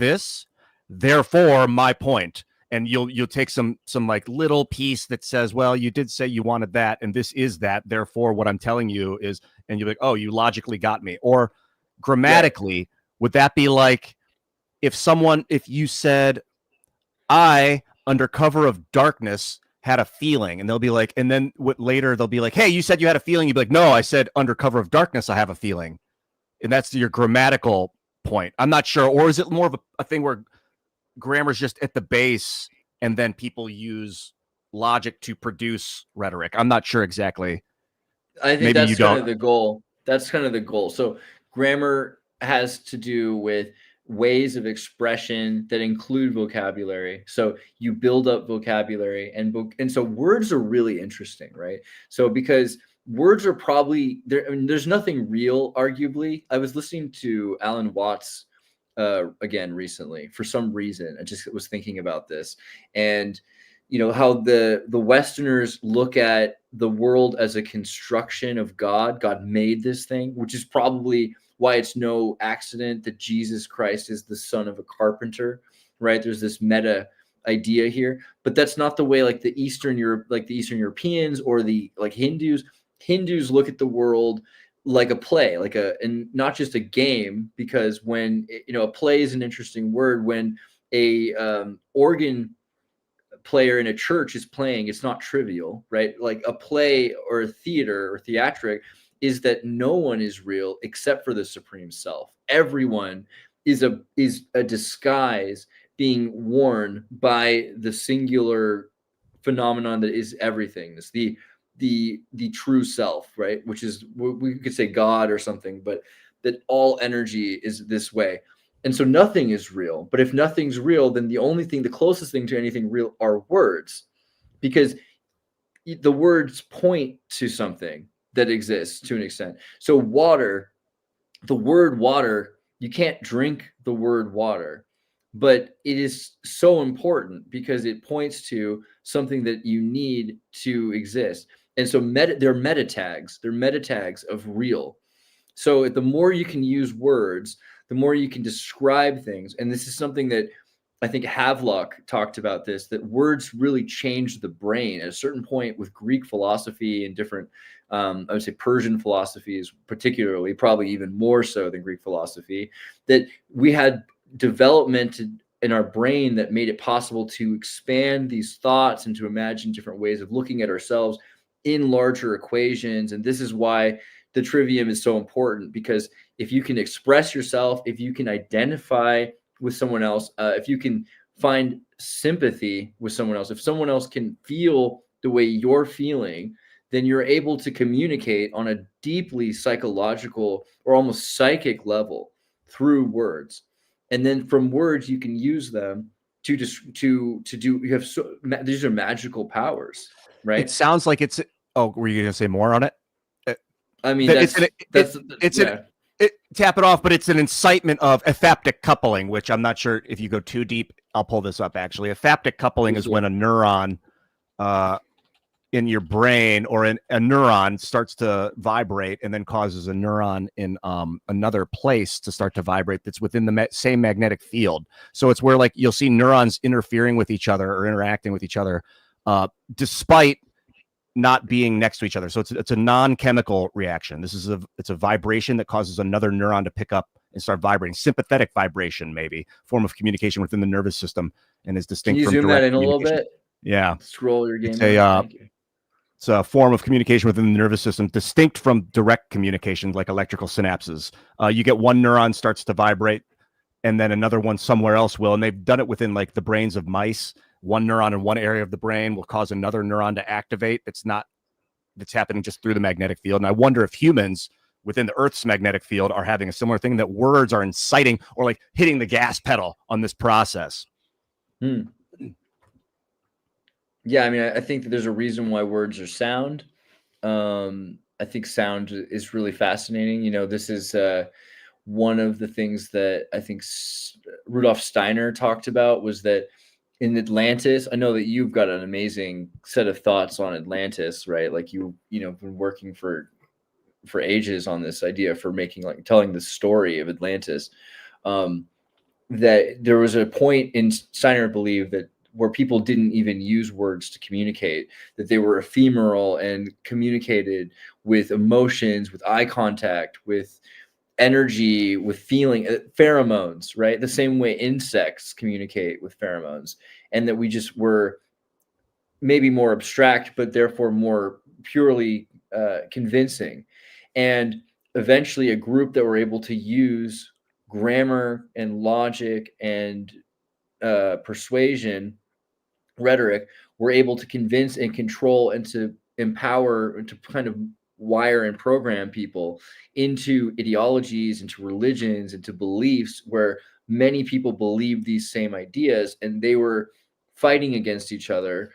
my point. and you'll take some like little piece that says, well, you did say you wanted that, and this is that, therefore what I'm telling you is, and you're like, oh, you logically got me. Or grammatically, would that be like if you said, I, under cover of darkness, had a feeling, and they'll be like, and then later they'll be like, hey, you said you had a feeling. You'd be like, no, I said under cover of darkness, I have a feeling. And that's your grammatical point. I'm not sure. Or is it more of a thing where grammar's just at the base and then people use logic to produce rhetoric? I'm not sure exactly. I think that's kind of the goal. That's kind of the goal. So grammar has to do with ways of expression that include vocabulary. So you build up vocabulary, and so words are really interesting, right? So because words are probably there, I mean, there's nothing real, arguably. I was listening to Alan Watts again recently for some reason. I just was thinking about this, and you know how the Westerners look at the world as a construction of God. God made this thing, which is probably why it's no accident that Jesus Christ is the son of a carpenter, right? There's this meta idea here, but that's not the way like the Eastern Europeans or the like Hindus look at the world like a play, and not just a game, because when a play is an interesting word. When a organ player in a church is playing, it's not trivial, right? Like a play or a theater or theatric is that no one is real except for the supreme self. Everyone is a disguise being worn by the singular phenomenon that is everything. It's the true self, right? Which is, we could say God or something, but that all energy is this way. And so nothing is real. But if nothing's real, then the closest thing to anything real are words, because the words point to something that exists to an extent. So the word water, you can't drink the word water, but it is so important because it points to something that you need to exist. And so they're meta tags. They're meta tags of real. So the more you can use words, the more you can describe things. And this is something that I think Havelock talked about, that words really change the brain at a certain point with Greek philosophy and different, I would say Persian philosophies, particularly, probably even more so than Greek philosophy, that we had development in our brain that made it possible to expand these thoughts and to imagine different ways of looking at ourselves in larger equations. And this is why the trivium is so important, because if you can express yourself, if you can identify with someone else, if you can find sympathy with someone else, if someone else can feel the way you're feeling, then you're able to communicate on a deeply psychological or almost psychic level through words. And then from words, you can use them to do, these are magical powers, right? It sounds like it's, oh, were you going to say more on it? I mean, tap it off, but it's an incitement of ephaptic coupling, which I'm not sure if you go too deep. I'll pull this up, actually. Ephaptic coupling is when a neuron in your brain, or a neuron starts to vibrate and then causes a neuron in another place to start to vibrate that's within the same magnetic field. So it's where, like, you'll see neurons interfering with each other or interacting with each other despite not being next to each other. So it's a non-chemical reaction. It's a vibration that causes another neuron to pick up and start vibrating. Sympathetic vibration, maybe form of communication within the nervous system, and is distinct from direct communication. Can you zoom that in a little bit? Yeah. Scroll your game. It's a form of communication within the nervous system, distinct from direct communication, like electrical synapses. You get one neuron starts to vibrate, and then another one somewhere else will. And they've done it within, like, the brains of mice. One neuron in one area of the brain will cause another neuron to activate. That's happening just through the magnetic field. And I wonder if humans within the Earth's magnetic field are having a similar thing, that words are inciting or like hitting the gas pedal on this process. Yeah, I mean, I think that there's a reason why words are sound. I think sound is really fascinating. This is one of the things that I think Rudolf Steiner talked about, was that in Atlantis, I know that you've got an amazing set of thoughts on Atlantis, right? Like you've been working for ages on this idea for telling the story of Atlantis. That there was a point in Steiner believed that where people didn't even use words to communicate, that they were ephemeral and communicated with emotions, with eye contact, with energy, with feeling, pheromones, right? The same way insects communicate with pheromones, and that we just were maybe more abstract, but therefore more purely convincing. And eventually a group that were able to use grammar and logic and persuasion, rhetoric, were able to convince and control and to empower and to kind of wire and program people into ideologies, into religions, into beliefs where many people believed these same ideas, and they were fighting against each other,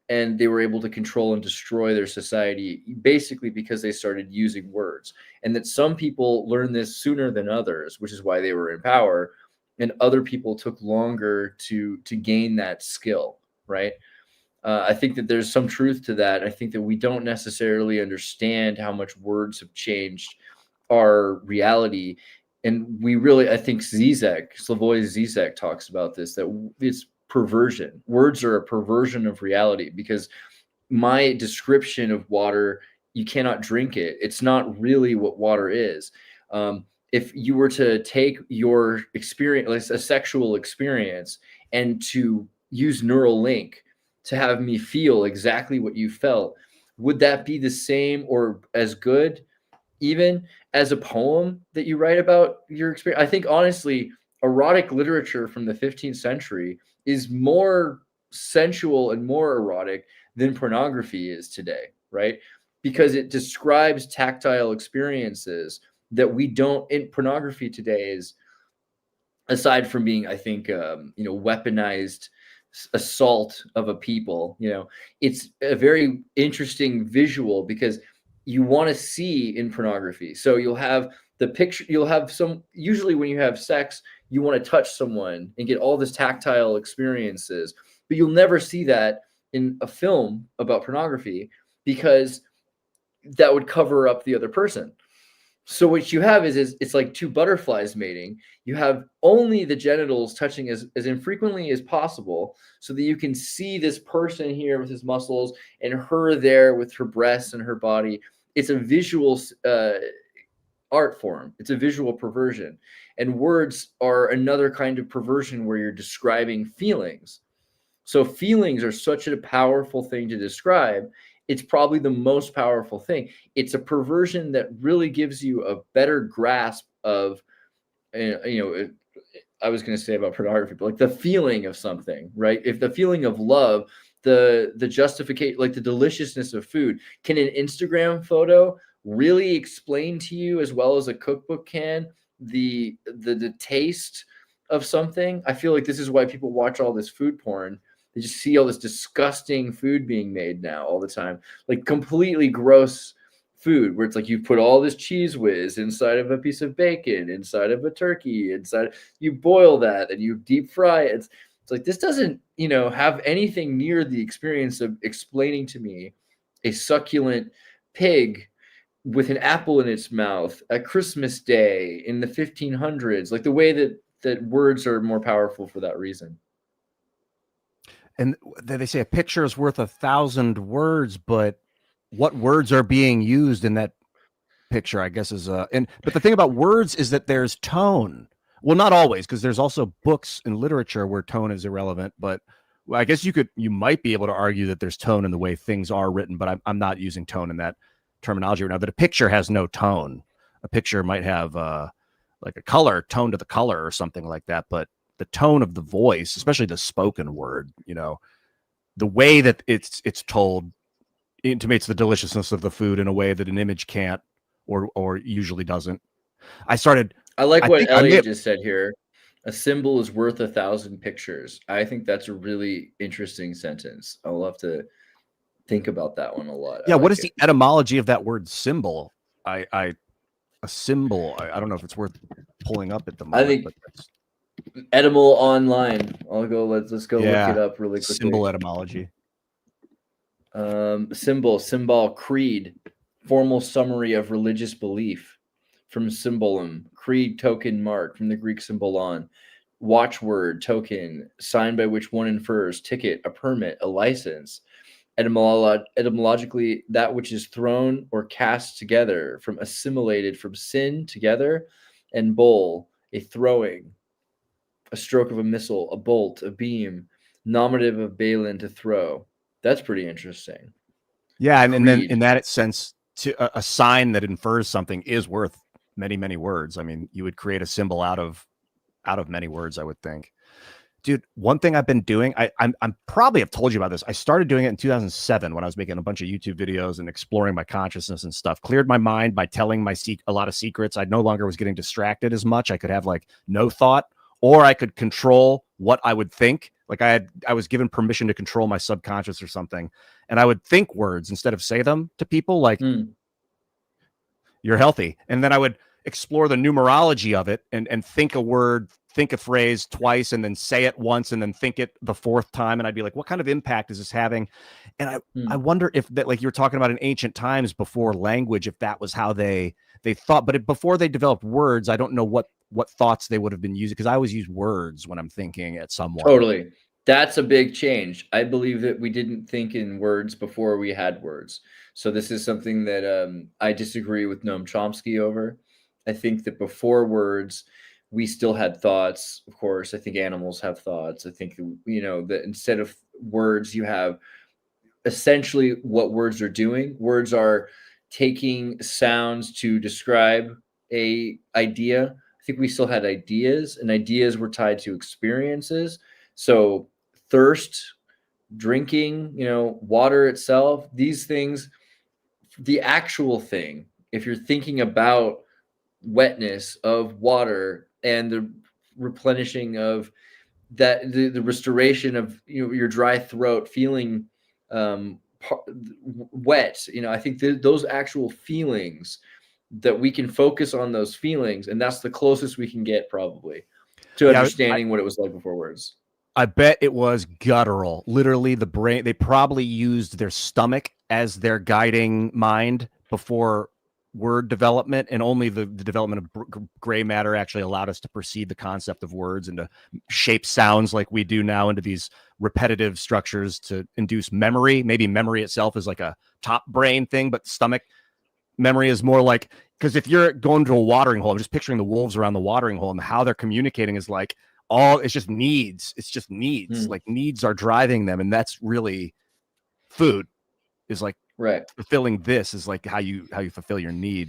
and they were able to control and destroy their society basically because they started using words. And that some people learned this sooner than others, which is why they were in power, and other people took longer to gain that skill, right? I think that there's some truth to that. I think that we don't necessarily understand how much words have changed our reality. And we really, I think Zizek, Slavoj Zizek talks about this, that it's perversion. Words are a perversion of reality, because my description of water, you cannot drink it. It's not really what water is. If you were to take your experience, like a sexual experience, and to use neural link to have me feel exactly what you felt, would that be the same or as good even as a poem that you write about your experience? I think honestly, erotic literature from the 15th century is more sensual and more erotic than pornography is today, right? Because it describes tactile experiences that we don't in pornography today is, aside from being, I think, weaponized assault of a people, it's a very interesting visual, because you want to see in pornography. So you'll have the picture, you'll have some, usually when you have sex, you want to touch someone and get all this tactile experiences, but you'll never see that in a film about pornography, because that would cover up the other person. So what you have is it's like two butterflies mating. You have only the genitals touching as infrequently as possible, so that you can see this person here with his muscles and her there with her breasts and her body. It's a visual art form. It's a visual perversion. And words are another kind of perversion where you're describing feelings. So feelings are such a powerful thing to describe. It's probably the most powerful thing. It's a perversion that really gives you a better grasp of, I was going to say about pornography, but like the feeling of something, right? If the feeling of love, the justification, like the deliciousness of food, can an Instagram photo really explain to you as well as a cookbook can the taste of something? I feel like this is why people watch all this food porn. They just see all this disgusting food being made now all the time, like completely gross food, where it's like you put all this cheese whiz inside of a piece of bacon, inside of a turkey, inside, you boil that and you deep fry it. It's like, this doesn't, have anything near the experience of explaining to me a succulent pig with an apple in its mouth at Christmas Day in the 1500s, like the way that words are more powerful for that reason. And they say a picture is worth 1,000 words, but what words are being used in that picture, I guess, is but the thing about words is that there's tone. Well, not always, because there's also books and literature where tone is irrelevant, but I guess you might be able to argue that there's tone in the way things are written, but I'm not using tone in that terminology right now. That a picture has no tone. A picture might have like a color, tone to the color or something like that, but the tone of the voice, especially the spoken word, the way that it's told intimates the deliciousness of the food in a way that an image can't or usually doesn't. I like what Elliot just said here. A symbol is worth 1,000 pictures. I think that's a really interesting sentence. I'll have to think about that one a lot. Yeah. What is the etymology of that word symbol? A symbol. I don't know if it's worth pulling up at the moment. I think etymol online. I'll go. Let's go look it up really quickly. Symbol etymology. Symbol, creed, formal summary of religious belief. From symbolum, creed, token, mark, from the Greek symbolon, watchword, token, sign by which one infers, ticket, a permit, a license. Etymologically, that which is thrown or cast together, from assimilated from sin, together, and bowl, a throwing, a stroke of a missile, a bolt, a beam, nominative of Balin, to throw. That's pretty interesting. Yeah, and then Creed. in that sense, to a sign that infers something is worth many, many words. I mean, you would create a symbol out of many words, I would think. Dude, one thing I've been doing, I'm probably have told you about this. I started doing it in 2007 when I was making a bunch of YouTube videos and exploring my consciousness and stuff. Cleared my mind by telling a lot of secrets. I no longer was getting distracted as much. I could have like no thought, or I could control what I would think. Like I was given permission to control my subconscious or something, and I would think words instead of say them to people, like "you're healthy," and then I would explore the numerology of it and think a word, think a phrase twice, and then say it once, and then think it the fourth time, and I'd be like, what kind of impact is this having? And I wonder if that, like you were talking about in ancient times before language, if that was how they thought. But before they developed words, I don't know what thoughts they would have been using, because I always use words when I'm thinking at someone. Totally. That's a big change. I believe that we didn't think in words before we had words. So this is something that I disagree with Noam Chomsky over. I think that before words, we still had thoughts. Of course, I think animals have thoughts. I think, that instead of words, you have essentially what words are doing. Words are taking sounds to describe a idea. I think we still had ideas, and ideas were tied to experiences. So thirst, drinking, water itself, these things, the actual thing, if you're thinking about wetness of water and the replenishing of that, the restoration of your dry throat, feeling wet, I think those actual feelings, that we can focus on those feelings, and that's the closest we can get probably to understanding what it was like before words. I bet it was guttural. Literally, the brain, they probably used their stomach as their guiding mind before word development, and only the development of gray matter actually allowed us to perceive the concept of words and to shape sounds like we do now into these repetitive structures to induce memory. Maybe memory itself is like a top brain thing, but stomach memory is more like, because if you're going to a watering hole, I'm just picturing the wolves around the watering hole, and how they're communicating is like, it's just needs. It's just needs. Like needs are driving them. And that's really food is like, right. Fulfilling this is like how you fulfill your need.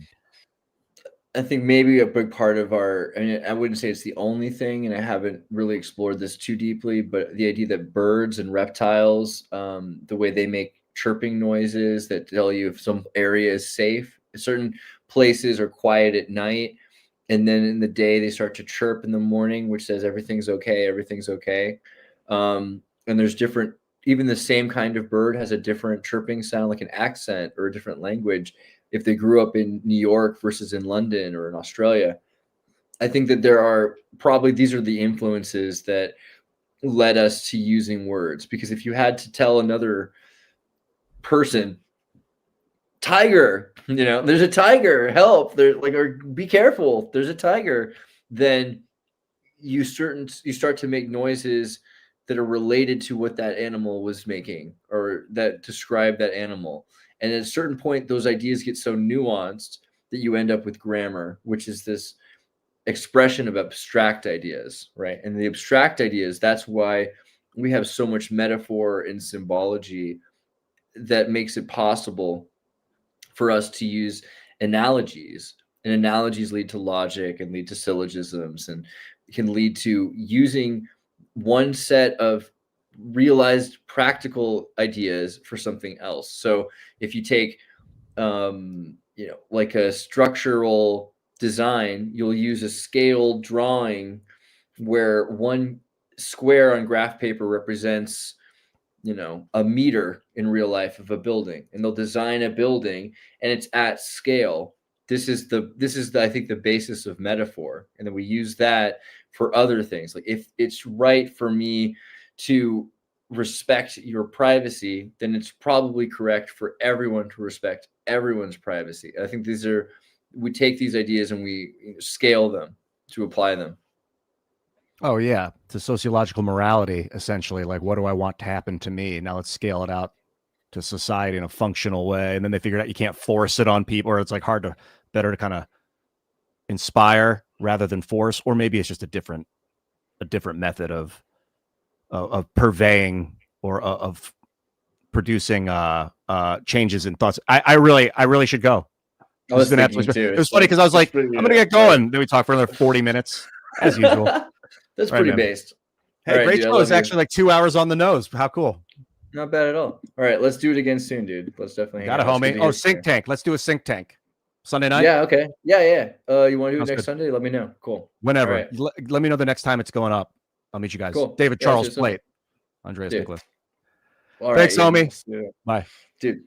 I think maybe a big part of I wouldn't say it's the only thing, and I haven't really explored this too deeply, but the idea that birds and reptiles, the way they make chirping noises that tell you if some area is safe, certain places are quiet at night, and then in the day they start to chirp in the morning, which says everything's okay, everything's okay. And there's different, even the same kind of bird has a different chirping sound, like an accent or a different language, if they grew up in New York versus in London or in Australia. I think that these are the influences that led us to using words, because if you had to tell another person, tiger, there's a tiger, help, there's like, or be careful, there's a tiger, then you start to make noises that are related to what that animal was making, or that describe that animal. And at a certain point, those ideas get so nuanced that you end up with grammar, which is this expression of abstract ideas, right? And the abstract ideas, that's why we have so much metaphor and symbology that makes it possible for us to use analogies. And analogies lead to logic and lead to syllogisms, and can lead to using one set of realized practical ideas for something else. So if you take like a structural design, you'll use a scaled drawing where one square on graph paper represents a meter in real life of a building, and they'll design a building and it's at scale. This is I think the basis of metaphor. And then we use that for other things. Like if it's right for me to respect your privacy, then it's probably correct for everyone to respect everyone's privacy. I think we take these ideas and we scale them to apply them. Oh yeah, to sociological morality, essentially. Like, what do I want to happen to me? Now let's scale it out to society in a functional way. And then they figured out you can't force it on people, or it's like better to kind of inspire rather than force, or maybe it's just a different method of purveying or of producing changes in thoughts. I really should go. I was thinking It too. was funny because I was like, I'm gonna get going. Right. Then we talk for another 40 minutes as usual. That's Right, pretty man. based. Hey, All right, great dude, I show. love It's you. actually like 2 hours on the nose. How cool. Not bad at all. All right, let's do it again soon, dude. Let's definitely Got it, hang out. It's good homie. to Oh, hear Sync from Tank. Let's do a Sync Tank. Sunday you. night? Yeah, okay. Yeah. You want to do it Sounds next good. Sunday? Let me know. Cool. Whenever. All right. Let me know the next time it's going up. I'll meet you guys. Cool. David Yeah, Charles let's do Plate. Andreas Dude. Nicholas. All Thanks, right, homie. yeah. Bye. Dude.